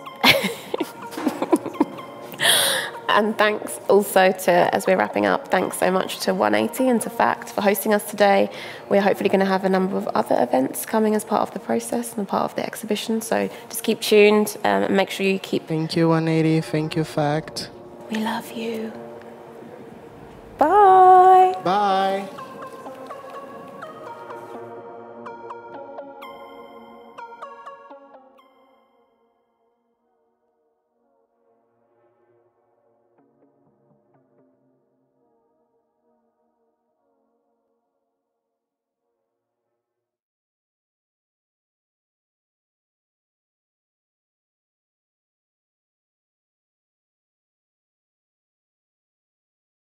S1: And thanks also to, as we're wrapping up, thanks so much to 180 and to FACT for hosting us today. We're hopefully going to have a number of other events coming as part of the process and part of the exhibition. So just keep tuned and make sure you keep...
S2: Thank you, 180. Thank you, FACT.
S1: We love you. Bye.
S2: Bye.